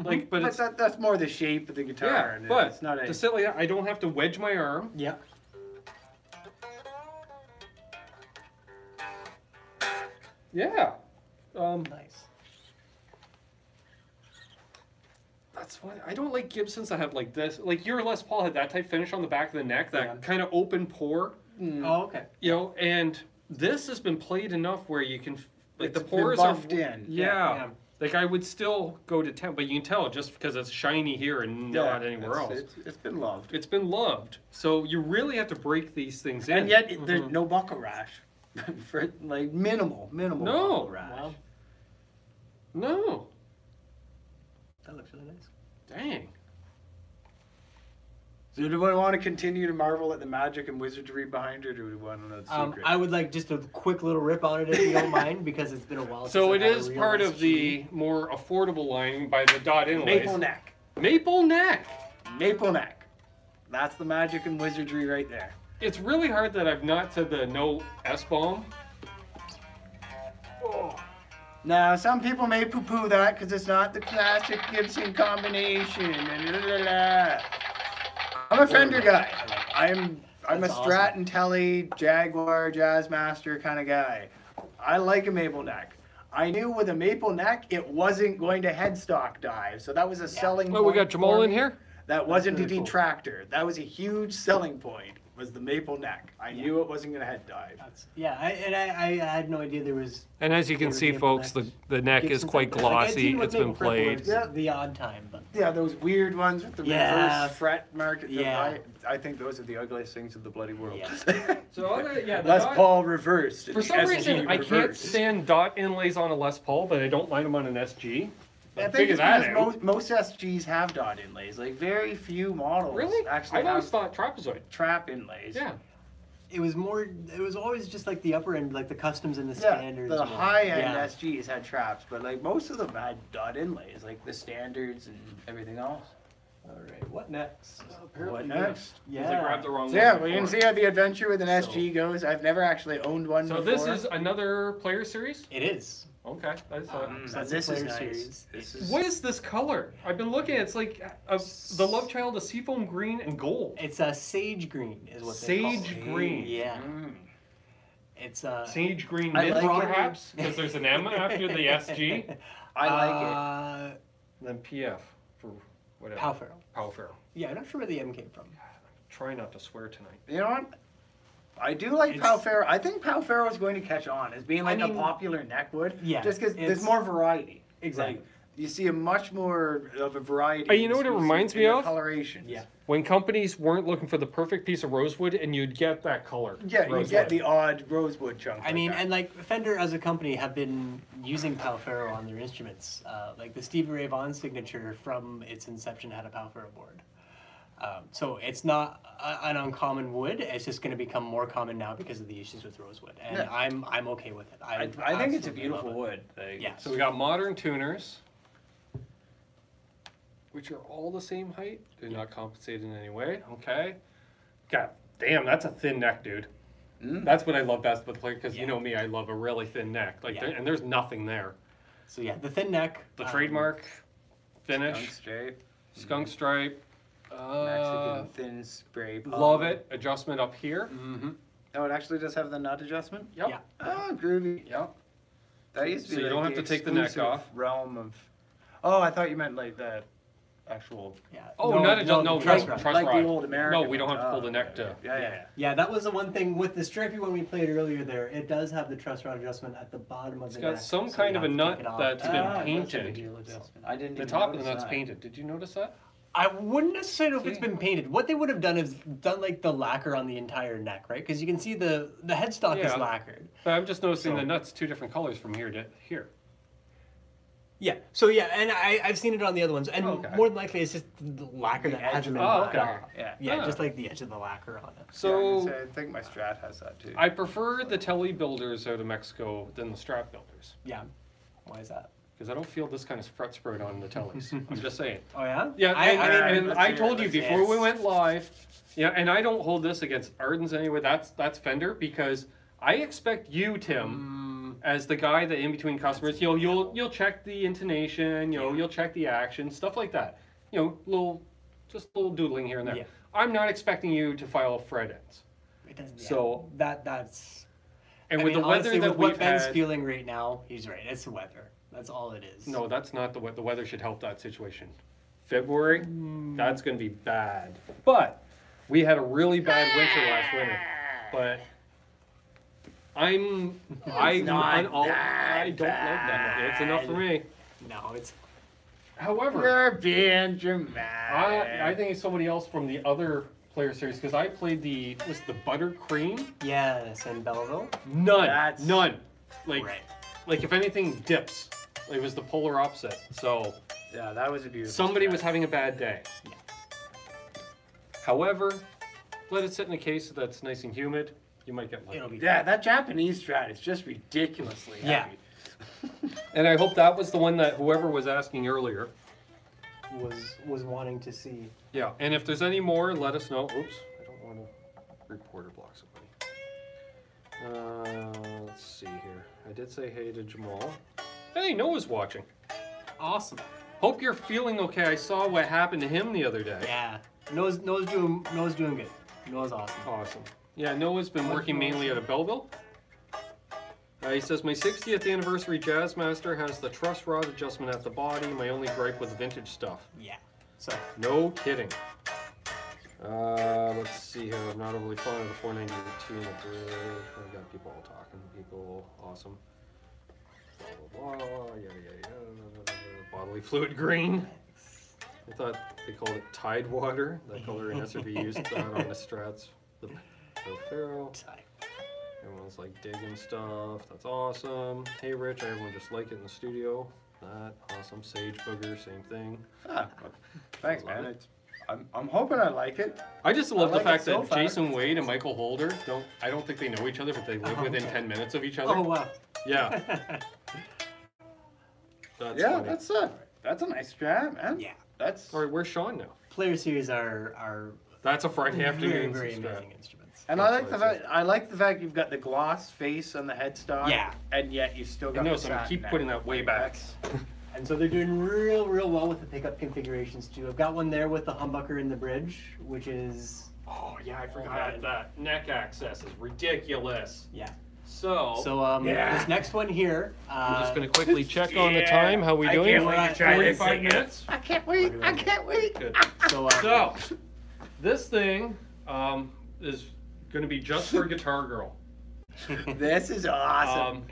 Speaker 1: like, but
Speaker 2: But
Speaker 1: it's
Speaker 2: that's more the shape of the guitar.
Speaker 1: yeah.
Speaker 2: and
Speaker 1: But
Speaker 2: it's not a.
Speaker 1: to sit like that, I don't have to wedge my arm.
Speaker 3: Yeah.
Speaker 1: Yeah.
Speaker 3: Nice.
Speaker 1: That's why I don't like Gibsons that have like this. Like your Les Paul had that type finish on the back of the neck, that
Speaker 3: Yeah.
Speaker 1: kind of open pore,
Speaker 3: Oh, okay.
Speaker 1: and this has been played enough where you can, like,
Speaker 2: It's
Speaker 1: the
Speaker 2: been
Speaker 1: pores
Speaker 2: buffed
Speaker 1: are,
Speaker 2: in.
Speaker 1: Yeah. Like I would still go to 10, but you can tell just because it's shiny here and not anywhere else.
Speaker 2: It's been loved.
Speaker 1: It's been loved. So you really have to break these things in.
Speaker 2: And yet there's no buckle rash. For like minimal
Speaker 1: No.
Speaker 2: buckle rash.
Speaker 3: Wow.
Speaker 1: No.
Speaker 3: That looks really nice.
Speaker 1: Dang.
Speaker 2: So do we want to continue to marvel at the magic and wizardry behind it, or do we want to know the secret?
Speaker 3: I would like just a quick little rip on it if you don't mind, because it's been a while.
Speaker 1: So it
Speaker 3: since I've had a
Speaker 1: is
Speaker 3: real
Speaker 1: part of
Speaker 3: SG.
Speaker 1: the more affordable line by the dot inlays.
Speaker 2: Maple neck.
Speaker 1: Maple neck.
Speaker 2: Maple neck. That's the magic and wizardry right there.
Speaker 1: It's really hard that I've not said the no S-bomb.
Speaker 2: Now, some people may poo-poo that because it's not the classic Gibson combination. I'm a Fender guy. I'm a
Speaker 3: That's
Speaker 2: Strat and Telly, Jaguar, Jazzmaster kind of guy. I like a maple neck. I knew with a maple neck it wasn't going to headstock dive, so that was a selling point.
Speaker 1: Oh, we got Jamal
Speaker 2: for
Speaker 1: in
Speaker 2: me.
Speaker 1: here?
Speaker 2: That wasn't
Speaker 3: really
Speaker 2: a
Speaker 3: cool.
Speaker 2: detractor. That was a huge selling point. was the maple neck. I knew it wasn't going to head dive.
Speaker 3: I had no idea there was.
Speaker 1: And as you can see, folks, the neck is quite glossy. It's been played.
Speaker 3: The odd time, but
Speaker 2: Yeah, those weird ones with the reverse fret mark.
Speaker 3: Yeah.
Speaker 2: I think those are the ugliest things in the bloody world.
Speaker 3: Yeah.
Speaker 1: So the
Speaker 2: Les Paul reversed.
Speaker 1: For some reason, I can't stand dot inlays on a Les Paul, but I don't mind them on an SG.
Speaker 2: I think it's because most SGs have dot inlays. Like very few models actually
Speaker 1: I've always
Speaker 2: have
Speaker 1: thought trapezoid.
Speaker 2: trap inlays.
Speaker 1: Yeah.
Speaker 3: it was always just like the upper end, like the customs and the standards.
Speaker 2: The high end SGs had traps, but like most of them had dot inlays, like the standards and everything else.
Speaker 3: All right, what next?
Speaker 2: What next?
Speaker 1: I grabbed the wrong
Speaker 2: So
Speaker 1: one.
Speaker 2: we can see how the adventure with an SG goes. I've never actually owned one
Speaker 1: So
Speaker 2: before.
Speaker 1: this is another player series?
Speaker 3: It is.
Speaker 1: Okay.
Speaker 2: This is nice.
Speaker 1: What is this color? I've been looking at it. It's like the love child of seafoam green and gold.
Speaker 3: It's a sage green is what they call it.
Speaker 1: Sage green.
Speaker 3: Yeah. It's
Speaker 1: Sage green
Speaker 2: I
Speaker 1: mid
Speaker 2: like it.
Speaker 1: perhaps, because there's an M after the SG.
Speaker 2: I like
Speaker 1: Then PF for whatever.
Speaker 3: Pau Ferro.
Speaker 1: Pau Ferro.
Speaker 3: Yeah, I'm not sure where the M came from.
Speaker 1: Try not to swear tonight.
Speaker 2: it. You know what? I do like Pau Ferro. I think Pau Ferro is going to catch on as being like a popular neckwood.
Speaker 3: Yeah.
Speaker 2: Just because there's more variety.
Speaker 3: Exactly.
Speaker 2: Like, you see a much more of a variety.
Speaker 1: You know what it reminds me of?
Speaker 2: Coloration.
Speaker 3: Yeah.
Speaker 1: When companies weren't looking for the perfect piece of rosewood, and you'd get that color.
Speaker 2: Yeah, you
Speaker 1: rosewood.
Speaker 2: get the odd rosewood chunk.
Speaker 3: I mean, and like Fender as a company have been using Pau Ferro on their instruments. Like the Stevie Ray Vaughan signature from its inception had a Pau Ferro board. So it's not an uncommon wood. It's just going to become more common now because of the issues with rosewood, and I'm okay with it.
Speaker 2: I think it's a beautiful wood.
Speaker 3: Yeah.
Speaker 1: So we got modern tuners, which are all the same height. They're not compensated in any way. Okay. God damn, that's a thin neck, dude. That's what I love best with the player, because you know me, I love a really thin neck. Like, and there's nothing there.
Speaker 3: So yeah, the thin neck.
Speaker 1: The trademark finish.
Speaker 2: Skunk stripe.
Speaker 1: Skunk stripe.
Speaker 2: Mexican thin spray.
Speaker 1: Love it. Adjustment up here.
Speaker 2: Oh, it actually does have the nut adjustment?
Speaker 1: Yep.
Speaker 3: Yeah.
Speaker 2: Oh, groovy.
Speaker 1: Yep.
Speaker 2: That used to be
Speaker 1: So you
Speaker 2: like
Speaker 1: don't have to take the neck
Speaker 2: exclusive
Speaker 1: off.
Speaker 2: realm of... Oh, I thought you meant like the actual...
Speaker 3: Yeah.
Speaker 1: Oh, not adjust. No,
Speaker 3: truss
Speaker 1: truss
Speaker 3: rod.
Speaker 1: rod.
Speaker 2: Like the old American
Speaker 1: No, we don't have to pull
Speaker 2: ones.
Speaker 1: the neck to.
Speaker 2: Yeah.
Speaker 3: Yeah, that was the one thing with the stripey one we played earlier there. It does have the truss rod adjustment at the bottom of the neck.
Speaker 1: It's got some
Speaker 3: so
Speaker 1: kind
Speaker 3: you
Speaker 1: of a
Speaker 3: have to
Speaker 1: nut
Speaker 3: take it off.
Speaker 1: that's been
Speaker 2: that's a
Speaker 1: painted.
Speaker 2: big adjustment. I didn't
Speaker 1: The
Speaker 2: even
Speaker 1: top of the
Speaker 2: notice
Speaker 1: nut's
Speaker 2: that.
Speaker 1: painted. Did you notice that?
Speaker 3: I wouldn't necessarily know if it's been painted. What they would have done is done like the lacquer on the entire neck, right? Because you can see the headstock is
Speaker 1: Yeah.
Speaker 3: lacquered.
Speaker 1: But I'm just noticing
Speaker 3: So-
Speaker 1: the nut's two different colors from here to here.
Speaker 3: Yeah. So yeah, and I've seen it on the other ones, and
Speaker 1: Okay.
Speaker 3: more than likely it's just the lacquer that
Speaker 2: edge
Speaker 3: hasn't
Speaker 2: of
Speaker 3: been
Speaker 1: the
Speaker 3: buffed
Speaker 1: lacquer.
Speaker 3: off.
Speaker 2: Yeah.
Speaker 3: Yeah,
Speaker 1: Ah.
Speaker 3: just like the edge of the lacquer on it.
Speaker 1: So
Speaker 2: I think my Strat has that too.
Speaker 1: I prefer the Tele builders out of Mexico than the Strat builders,
Speaker 3: Yeah. Why is that?
Speaker 1: because I don't feel this kind of fret spread on the Teles. I'm just saying.
Speaker 3: Oh yeah.
Speaker 1: Yeah, and
Speaker 2: let's
Speaker 1: I
Speaker 2: hear it,
Speaker 1: told you
Speaker 2: let's hear
Speaker 1: before
Speaker 2: it.
Speaker 1: we went live, yeah, and I don't hold this against Ardens anyway. That's Fender, because I expect you, Tim, as the guy that in between customers, you'll check the intonation, you'll check the action, stuff like that. Just little doodling here and there.
Speaker 3: Yeah.
Speaker 1: I'm not expecting you to file fret ends.
Speaker 3: It doesn't. Yeah.
Speaker 1: So-
Speaker 3: that's.
Speaker 1: And
Speaker 3: I
Speaker 1: with
Speaker 3: mean,
Speaker 1: the weather
Speaker 3: honestly,
Speaker 1: that
Speaker 3: with what
Speaker 1: we've
Speaker 3: Ben's
Speaker 1: had,
Speaker 3: feeling right now, he's right. It's the weather. That's all it is.
Speaker 1: no, that's not the weather should help that situation. February, that's going to be bad. But we had a really bad winter last winter. But I don't love that. It's enough for me.
Speaker 3: No, it's.
Speaker 1: However,
Speaker 2: You're being dramatic.
Speaker 1: I think it's somebody else from the other player series, because I played the buttercream.
Speaker 3: Yes, in Belleville.
Speaker 1: None.
Speaker 3: Right.
Speaker 1: Like if anything dips. It was the polar opposite. So
Speaker 2: Yeah, that was a beautiful
Speaker 1: somebody
Speaker 2: Strat.
Speaker 1: was having a bad day.
Speaker 3: Yeah.
Speaker 1: However, let it sit in a case that's nice and humid. You might get lucky.
Speaker 3: It'll be.
Speaker 2: Yeah, that Japanese Strat is just ridiculously
Speaker 3: Yeah.
Speaker 2: heavy.
Speaker 1: And I hope that was the one that whoever was asking earlier.
Speaker 3: Was wanting to see.
Speaker 1: Yeah, and if there's any more, let us know. Oops, I don't want to reporter block somebody. Let's see here. I did say hey to Jamal. Hey, Noah's watching.
Speaker 3: Awesome.
Speaker 1: Hope you're feeling okay. I saw what happened to him the other day.
Speaker 3: Yeah. Noah's doing good. Noah's awesome.
Speaker 1: Awesome. Yeah, Noah's been working mainly out of Belleville. He says, my 60th anniversary Jazzmaster has the truss rod adjustment at the body. My only gripe with vintage stuff.
Speaker 3: Yeah. So
Speaker 1: No kidding. Let's see here. I'm not overly fond of the 492 in the bridge. I got people all talking. People, awesome. Blah, blah, blah. Yada, yada, yada. Bodily fluid green. I thought they called it Tide Water. That color in SRV used that on the Strats. The Pharaoh. Everyone's like digging stuff. That's awesome. Hey Rich, everyone just like it in the studio. That awesome. Sage Booger, same thing.
Speaker 2: Thanks, man. I'm hoping I like it.
Speaker 1: I just love the
Speaker 2: like
Speaker 1: fact
Speaker 2: it so
Speaker 1: that
Speaker 2: far.
Speaker 1: Jason Wade and Michael Holder I don't think they know each other, but they live within 10 minutes of each other.
Speaker 3: Oh wow.
Speaker 1: Yeah. That's
Speaker 2: Yeah,
Speaker 1: funny.
Speaker 2: that's a nice Strat, man.
Speaker 3: Yeah.
Speaker 2: That's.
Speaker 1: All right, where's Sean now?
Speaker 3: Player series are
Speaker 1: That's a Friday
Speaker 3: very,
Speaker 1: afternoon.
Speaker 3: very
Speaker 1: Strat.
Speaker 3: amazing instruments.
Speaker 2: And I like the fact you've got the gloss face on the headstock.
Speaker 3: Yeah.
Speaker 2: And yet you still got
Speaker 1: I know,
Speaker 2: the
Speaker 1: so I
Speaker 2: satin
Speaker 1: keep
Speaker 2: neck.
Speaker 1: putting that way back.
Speaker 3: And so they're doing real well with the pickup configurations too. I've got one there with the humbucker in the bridge, which is
Speaker 1: Oh yeah, I forgot that neck access is ridiculous.
Speaker 3: yeah.
Speaker 1: So
Speaker 2: Yeah.
Speaker 3: This next one here.
Speaker 1: I'm just gonna quickly check on the
Speaker 2: Yeah.
Speaker 1: time. How we
Speaker 2: I
Speaker 1: doing?
Speaker 2: can't wait to try this
Speaker 1: 45
Speaker 2: thing.
Speaker 1: minutes.
Speaker 2: I can't wait. I can't wait.
Speaker 1: Good.
Speaker 3: So
Speaker 1: So this thing is gonna be just for Guitar Girl.
Speaker 2: This is awesome.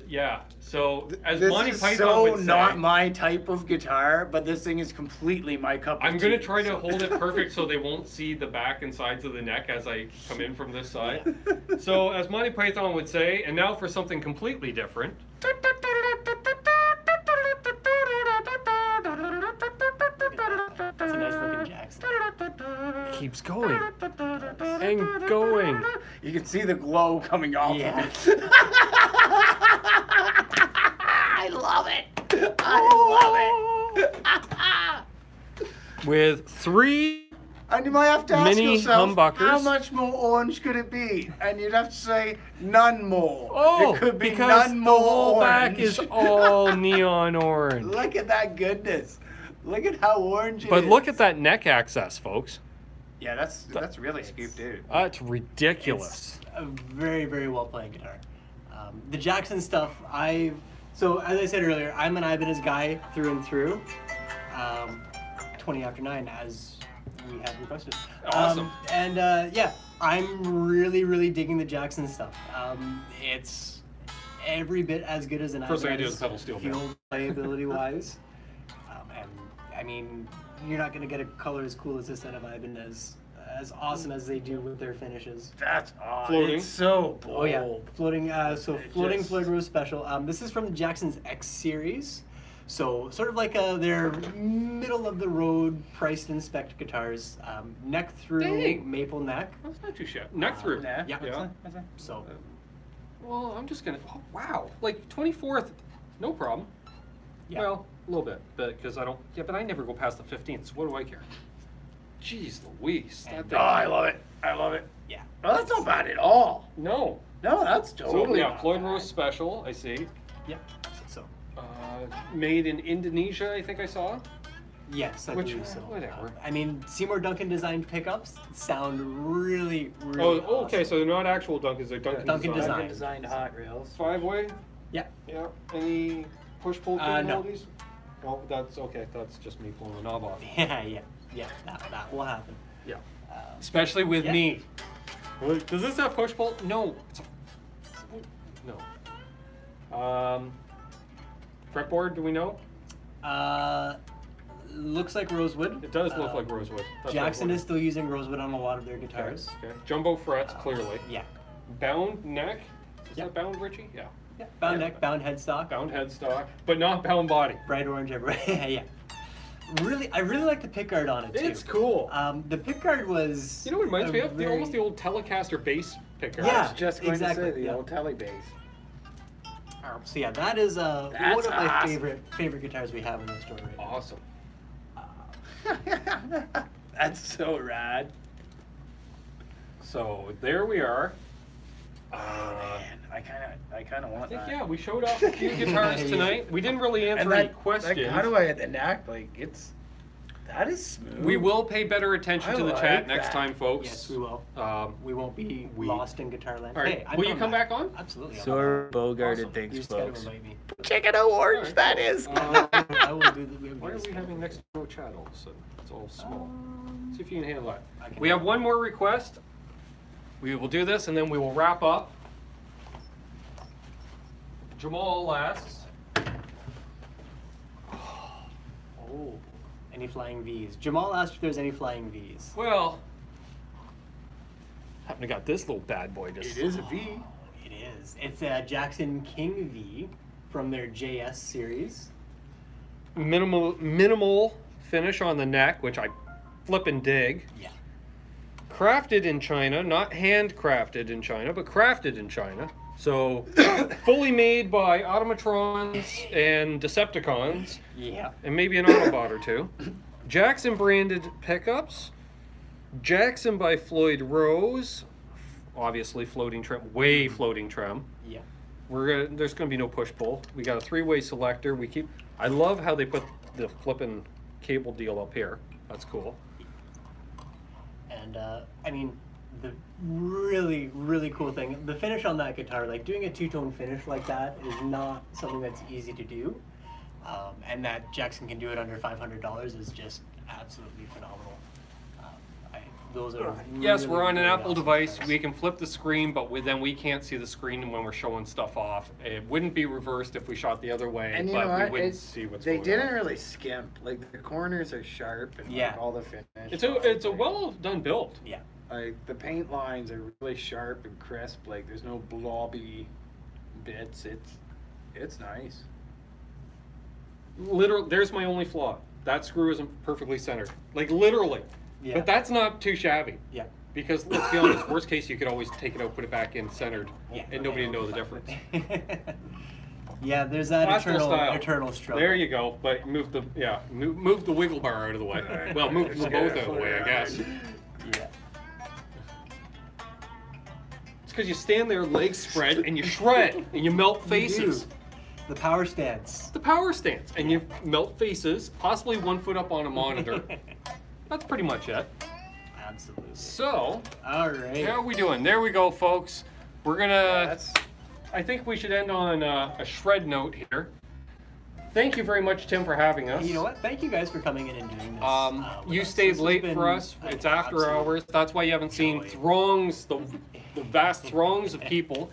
Speaker 1: Yeah. So as
Speaker 2: This
Speaker 1: Monty
Speaker 2: is
Speaker 1: Python
Speaker 2: so
Speaker 1: would say,
Speaker 2: not my type of guitar, but this thing is completely my cup of
Speaker 1: I'm
Speaker 2: tea.
Speaker 1: gonna try to hold it perfect so they won't see the back and sides of the neck as I come in from this side. So as Monty Python would say, and now for something completely different.
Speaker 3: That's a nice looking Jackson.
Speaker 1: Keeps going and going.
Speaker 2: You can see the glow coming off
Speaker 3: Yeah.
Speaker 2: of it. I love it. I love it.
Speaker 1: With 3
Speaker 2: And you might have to ask
Speaker 1: Mini
Speaker 2: yourself,
Speaker 1: humbuckers.
Speaker 2: how much more orange could it be? And you'd have to say, none more.
Speaker 1: Oh,
Speaker 2: it could be
Speaker 1: because
Speaker 2: none
Speaker 1: the
Speaker 2: more
Speaker 1: whole
Speaker 2: orange.
Speaker 1: back is all neon orange.
Speaker 2: Look at that goodness. Look at how orange it
Speaker 1: But
Speaker 2: is.
Speaker 1: look at that neck access, folks.
Speaker 2: Yeah, that's really scooped, dude.
Speaker 1: That's ridiculous.
Speaker 3: It's a very well playing guitar. The Jackson stuff, so as I said earlier, I'm an Ibanez guy through and through. 20 after 9, as we have requested.
Speaker 1: Awesome.
Speaker 3: Yeah, I'm really digging the Jackson stuff. It's every bit as good as an
Speaker 1: First thing I do
Speaker 3: Ibanez
Speaker 1: is pedal steel down.
Speaker 3: field playability wise. And I mean, you're not gonna get a color as cool as this out of Ibanez, as awesome as they do with their finishes.
Speaker 2: That's awesome.
Speaker 1: Floating.
Speaker 2: It's so bold.
Speaker 3: Oh yeah, floating. Floating
Speaker 2: just-
Speaker 3: Floyd Rose Special. This is from the Jackson's X series, so sort of like their middle of the road priced and spec guitars. Neck through,
Speaker 1: Dang.
Speaker 3: maple neck.
Speaker 1: That's not too shabby. Neck through.
Speaker 2: Yeah.
Speaker 3: Yeah.
Speaker 2: That's it.
Speaker 3: So
Speaker 1: Well, I'm just gonna. Oh, wow. Like 24th, no problem.
Speaker 3: yeah.
Speaker 1: Well, a little bit, because I don't. Yeah, but I never go past the 15th. So what do I care? Jeez Louise, that
Speaker 3: And-
Speaker 1: thing.
Speaker 2: Oh, I love it. I love it.
Speaker 3: Yeah.
Speaker 2: Oh, that's not bad at all.
Speaker 1: No.
Speaker 2: No, that's
Speaker 1: So
Speaker 2: totally
Speaker 1: yeah,
Speaker 2: not
Speaker 1: Floyd
Speaker 2: bad.
Speaker 1: Rose Special. I see.
Speaker 3: Yep. So
Speaker 1: Made in Indonesia, I think I saw.
Speaker 3: yes, I
Speaker 1: Which-
Speaker 3: believe so.
Speaker 1: whatever.
Speaker 3: I mean, Seymour Duncan designed pickups sound really
Speaker 1: Oh, okay.
Speaker 3: awesome.
Speaker 1: So they're not actual Dunkins. They're Duncan,
Speaker 3: Duncan
Speaker 1: design.
Speaker 3: design.
Speaker 2: Designed hot rails.
Speaker 1: 5-way.
Speaker 3: Yeah.
Speaker 1: Yeah. Any push-pull
Speaker 3: No.
Speaker 1: capabilities? No, that's okay. That's just me pulling the knob off.
Speaker 3: Yeah. That will happen.
Speaker 1: Yeah. Especially with
Speaker 3: Yeah.
Speaker 1: me. Does this have push-pull? No. No. Fretboard, do we know?
Speaker 3: Looks like rosewood.
Speaker 1: It does look like rosewood. That's what I
Speaker 3: Jackson
Speaker 1: wondered.
Speaker 3: is still using rosewood on a lot of their guitars.
Speaker 1: Okay. Jumbo frets, clearly.
Speaker 3: Yeah.
Speaker 1: Bound neck. Is
Speaker 3: Yeah.
Speaker 1: that bound, Richie? Yeah.
Speaker 3: Yeah. Bound
Speaker 1: Yeah.
Speaker 3: neck, bound headstock.
Speaker 1: Bound headstock, but not bound body.
Speaker 3: Bright orange everywhere. Yeah. I really like the pickguard on it too.
Speaker 1: It's cool.
Speaker 3: The pickguard was.
Speaker 1: You know what it reminds me
Speaker 3: a
Speaker 1: of?
Speaker 3: very-
Speaker 1: Almost the old Telecaster bass picker.
Speaker 3: Yeah.
Speaker 2: I was just going
Speaker 3: exactly,
Speaker 2: to say the
Speaker 3: yeah.
Speaker 2: old telly bass.
Speaker 3: So yeah, that is
Speaker 2: That's
Speaker 3: one of my
Speaker 2: awesome.
Speaker 3: favorite guitars we have in the store right now.
Speaker 1: Awesome.
Speaker 2: That's so rad.
Speaker 1: So there we are.
Speaker 2: Man, I kind of
Speaker 1: I
Speaker 2: want
Speaker 1: think,
Speaker 2: that.
Speaker 1: yeah, we showed off a few guitars tonight. We didn't really answer
Speaker 2: And
Speaker 1: any
Speaker 2: that
Speaker 1: questions.
Speaker 2: cutaway at the neck, like That is smooth.
Speaker 1: We will pay better attention
Speaker 2: I
Speaker 1: to the
Speaker 2: like
Speaker 1: chat next
Speaker 2: that.
Speaker 1: time, folks.
Speaker 3: Yes, we will. We won't be lost in guitar land.
Speaker 1: All right.
Speaker 3: Hey, I'm
Speaker 1: Will you
Speaker 3: coming
Speaker 1: come back on?
Speaker 3: Absolutely. I'll
Speaker 2: Sort
Speaker 3: come
Speaker 2: of Bogarted
Speaker 1: Awesome.
Speaker 2: things,
Speaker 3: You just gotta
Speaker 2: folks.
Speaker 3: invite me.
Speaker 2: Check it out, orange.
Speaker 1: Alright.
Speaker 2: That is.
Speaker 3: I will do the.
Speaker 1: Why are we having next to no chat all of a sudden? It's all small. See if you can handle that.
Speaker 3: I can
Speaker 1: We have
Speaker 3: handle
Speaker 1: one more request. We will do this and then we will wrap up. Jamal asks,
Speaker 3: Oh, any flying V's? Jamal asked if there's any flying V's.
Speaker 1: well, happen to got this little bad boy just.
Speaker 2: It is a V.
Speaker 3: It is. It's a Jackson King V from their JS series.
Speaker 1: Minimal finish on the neck, which I flippin' dig.
Speaker 3: Yeah.
Speaker 1: Crafted in China, not handcrafted in China, but crafted in China. So, fully made by Automatrons and Decepticons,
Speaker 3: Yeah.
Speaker 1: and maybe an Autobot or two. Jackson branded pickups. Jackson by Floyd Rose. Obviously floating trim, way floating trim.
Speaker 3: Yeah.
Speaker 1: There's gonna be no push pull. We got a 3-way selector. I love how they put the flippin' cable deal up here. That's cool.
Speaker 3: And I mean, the really, really cool thing, the finish on that guitar, like doing a two-tone finish like that is not something that's easy to do. And that Jackson can do it under $500 is just absolutely phenomenal. Those are
Speaker 1: Yes,
Speaker 3: really,
Speaker 1: we're on an
Speaker 3: really
Speaker 1: Apple
Speaker 3: awesome
Speaker 1: device.
Speaker 3: guitars.
Speaker 1: We can flip the screen, but then we can't see the screen when we're showing stuff off. It wouldn't be reversed if we shot the other way,
Speaker 2: And you know
Speaker 1: but we
Speaker 2: what?
Speaker 1: wouldn't see what's
Speaker 2: They
Speaker 1: going
Speaker 2: didn't
Speaker 1: on.
Speaker 2: really skimp. Like the corners are sharp and
Speaker 3: Yeah.
Speaker 2: like all the finish.
Speaker 1: It's a well done build.
Speaker 3: Yeah.
Speaker 2: Like the paint lines are really sharp and crisp. Like there's no blobby bits. It's nice.
Speaker 1: Literally, there's my only flaw. That screw isn't perfectly centered. Like literally.
Speaker 3: Yeah.
Speaker 1: But that's not too shabby.
Speaker 3: Yeah.
Speaker 1: Because let's be honest, worst case you could always take it out, put it back in centered,
Speaker 3: Yeah.
Speaker 1: and nobody would know the difference.
Speaker 3: Yeah, there's that
Speaker 1: Classical style.
Speaker 3: eternal struggle.
Speaker 1: There you go. But move the wiggle bar out of the way. Well, move them both out of the way, I guess.
Speaker 3: Yeah.
Speaker 1: It's because you stand there, legs spread, and you shred, and you melt faces.
Speaker 3: The power stance.
Speaker 1: The power stance, and you melt faces, possibly 1 foot up on a monitor. That's pretty much it.
Speaker 3: Absolutely.
Speaker 1: So,
Speaker 3: All right.
Speaker 1: how are we doing? There we go, folks. We're gonna.
Speaker 2: That's
Speaker 1: I think we should end on a shred note here. Thank you very much, Tim, for having us.
Speaker 3: You know what? Thank you guys for coming in and doing this. with
Speaker 1: You
Speaker 3: us.
Speaker 1: stayed
Speaker 3: This has
Speaker 1: late
Speaker 3: been
Speaker 1: for us.
Speaker 3: an
Speaker 1: It's after
Speaker 3: absolute
Speaker 1: hours. That's why you haven't seen
Speaker 3: joy.
Speaker 1: throngs, the vast throngs of people,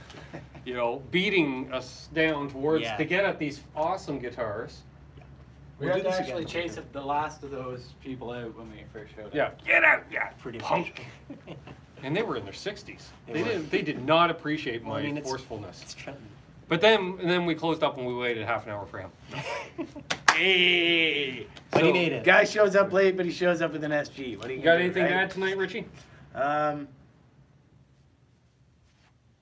Speaker 1: beating us down towards
Speaker 3: Yeah.
Speaker 1: to get at these awesome guitars.
Speaker 4: We
Speaker 3: We'll
Speaker 4: had
Speaker 3: do
Speaker 4: to
Speaker 3: this
Speaker 4: actually
Speaker 3: again.
Speaker 4: chase the last of those people out when we first showed up.
Speaker 1: Yeah, get out, yeah.
Speaker 3: Pretty
Speaker 1: punk.
Speaker 3: much.
Speaker 1: And they were in their 60s.
Speaker 3: They were.
Speaker 1: They did not appreciate my
Speaker 3: Well, I mean,
Speaker 1: forcefulness.
Speaker 3: It's Trenton.
Speaker 1: But then we closed up and we waited half an hour for him. Hey.
Speaker 3: But he
Speaker 1: So,
Speaker 3: made it.
Speaker 2: guy shows up late, but he shows up with an SG. What do you
Speaker 1: You got
Speaker 2: do,
Speaker 1: anything to
Speaker 2: right?
Speaker 1: add tonight, Richie?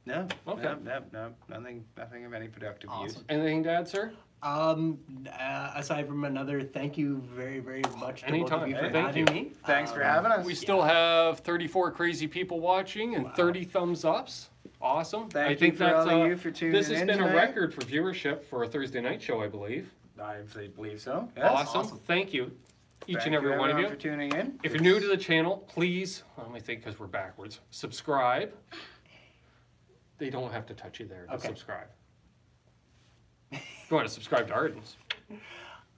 Speaker 2: No.
Speaker 1: Okay.
Speaker 2: No. Nothing of any productive use.
Speaker 3: Awesome.
Speaker 1: Anything to add, sir?
Speaker 3: Aside from another, thank you very, very much to both
Speaker 1: Anytime.
Speaker 3: of you for
Speaker 1: Thank
Speaker 3: having
Speaker 1: you.
Speaker 3: me.
Speaker 2: Thanks for having us.
Speaker 1: We still have 34 crazy people watching and 30 thumbs ups. Awesome.
Speaker 2: Thank
Speaker 1: I think
Speaker 2: you for
Speaker 1: that's
Speaker 2: all of you for tuning
Speaker 1: This has
Speaker 2: in
Speaker 1: been a
Speaker 2: tonight.
Speaker 1: record for viewership for a Thursday night show, I believe.
Speaker 2: I believe so. Yes.
Speaker 1: Awesome. Thank you, each
Speaker 2: Thank
Speaker 1: and every
Speaker 2: you,
Speaker 1: one of
Speaker 2: everyone,
Speaker 1: you.
Speaker 2: for tuning in.
Speaker 1: If you're new to the channel, please, let me think because we're backwards, subscribe. They don't have to touch you there to
Speaker 3: Okay.
Speaker 1: subscribe. If you want to subscribe to Ardens.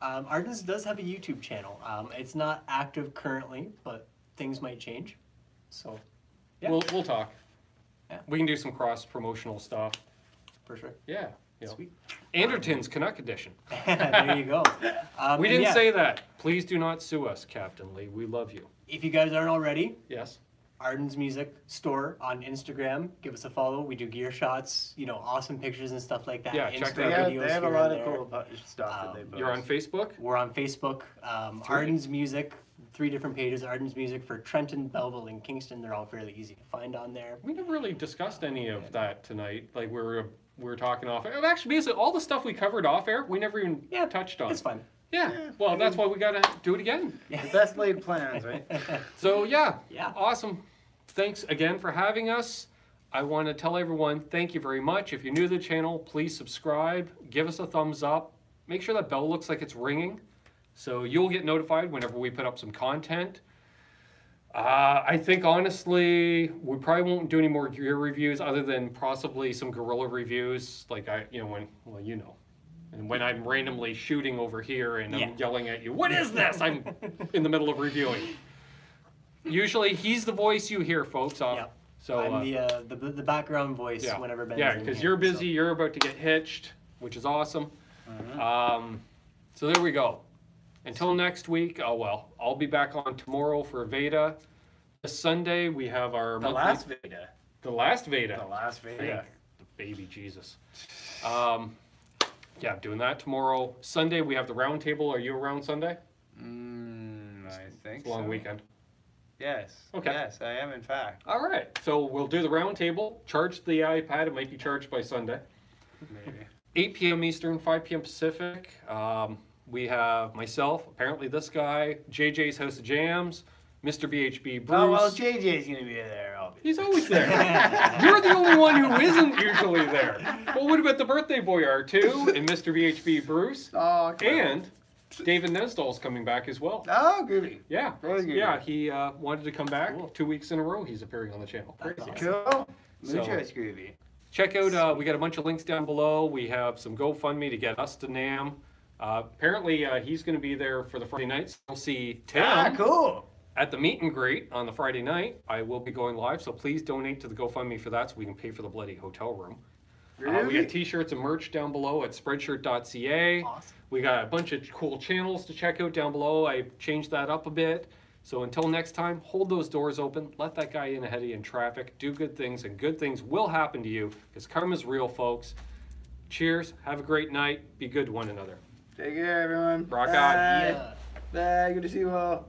Speaker 3: Ardens does have a YouTube channel. It's not active currently, but things might change. So, yeah,
Speaker 1: We'll talk.
Speaker 3: Yeah.
Speaker 1: We can do some cross-promotional stuff.
Speaker 3: for sure.
Speaker 1: Yeah.
Speaker 3: Sweet.
Speaker 1: Anderton's Canuck edition.
Speaker 3: There you go.
Speaker 1: We
Speaker 3: and
Speaker 1: didn't
Speaker 3: yeah,
Speaker 1: say that. Please do not sue us, Captain Lee. We love you.
Speaker 3: If you guys aren't already,
Speaker 1: Yes.
Speaker 3: Ardens Music Store on Instagram. Give us a follow. We do gear shots, awesome pictures and stuff like that.
Speaker 1: Yeah, check
Speaker 3: Insta
Speaker 1: that out.
Speaker 3: videos
Speaker 2: They have a
Speaker 3: here
Speaker 2: lot
Speaker 3: and
Speaker 2: of
Speaker 3: there.
Speaker 2: cool stuff that they post.
Speaker 1: You're on Facebook?
Speaker 3: We're on Facebook. Ardens Music, 3 different pages. Ardens Music for Trenton, Belleville, and Kingston. They're all fairly easy to find on there.
Speaker 1: We never really discussed any of that tonight. Like we were talking off air. Actually, basically all the stuff we covered off air, we never even touched on.
Speaker 3: It's fun.
Speaker 1: Yeah. Well, that's why we gotta do it again.
Speaker 2: The best laid plans, right?
Speaker 1: So yeah.
Speaker 3: Yeah.
Speaker 1: Awesome. Thanks again for having us. I want to tell everyone thank you very much. If you're new to the channel, please subscribe. Give us a thumbs up. Make sure that bell looks like it's ringing So you'll get notified whenever we put up some content. I think honestly, we probably won't do any more gear reviews other than possibly some guerrilla reviews. Like and when I'm randomly shooting over here and I'm yelling at you, what is this? I'm in the middle of reviewing. Usually he's the voice you hear, folks. So
Speaker 3: I'm the background voice whenever Ben's in
Speaker 1: because
Speaker 3: here,
Speaker 1: you're busy, you're about to get hitched, which is awesome. So there we go. Until next week, I'll be back on tomorrow for Veda. This Sunday we have our
Speaker 2: The last Veda.
Speaker 1: The last Veda.
Speaker 2: The last Veda.
Speaker 1: The baby Jesus. Yeah, doing that tomorrow. Sunday we have the round table. Are you around Sunday?
Speaker 2: I think
Speaker 1: It's a long weekend.
Speaker 2: Yes.
Speaker 1: Okay.
Speaker 2: Yes, I am in fact.
Speaker 1: All right. So we'll do the round table. Charge the iPad. It might be charged by Sunday.
Speaker 2: Maybe.
Speaker 1: 8 p.m. Eastern, 5 p.m. Pacific. We have myself, apparently this guy, JJ's House of Jams, Mr. BHB Bruce.
Speaker 2: Oh, well, JJ's going to be there, obviously.
Speaker 1: He's always there. You're the only one who isn't usually there. Well, what about the birthday boy R2 and Mr. BHB Bruce?
Speaker 2: Oh, okay.
Speaker 1: And David Nesdall's coming back as well.
Speaker 2: Oh, groovy.
Speaker 1: Yeah.
Speaker 2: Very good.
Speaker 1: Yeah, he wanted to come back. Cool. 2 weeks in a row he's appearing on the channel. Crazy.
Speaker 2: Cool.
Speaker 1: So-
Speaker 2: Muchos groovy.
Speaker 1: Check out, we got a bunch of links down below. We have some GoFundMe to get us to NAMM. Apparently, he's going to be there for the Friday nights. We'll see Tim
Speaker 2: Cool.
Speaker 1: at the meet and greet on the Friday night. I will be going live, so please donate to the GoFundMe for that so we can pay for the bloody hotel room. We got t-shirts and merch down below at spreadshirt.ca.
Speaker 3: Awesome.
Speaker 1: We got a bunch of cool channels to check out down below. I changed that up a bit. So until next time, hold those doors open. Let that guy in ahead of you in traffic. Do good things, and good things will happen to you because karma's real, folks. Cheers. Have a great night. Be good to one another.
Speaker 2: Take care, everyone.
Speaker 1: Rock
Speaker 2: Bye.
Speaker 1: on.
Speaker 3: Yeah.
Speaker 2: Bye. Good to see you all.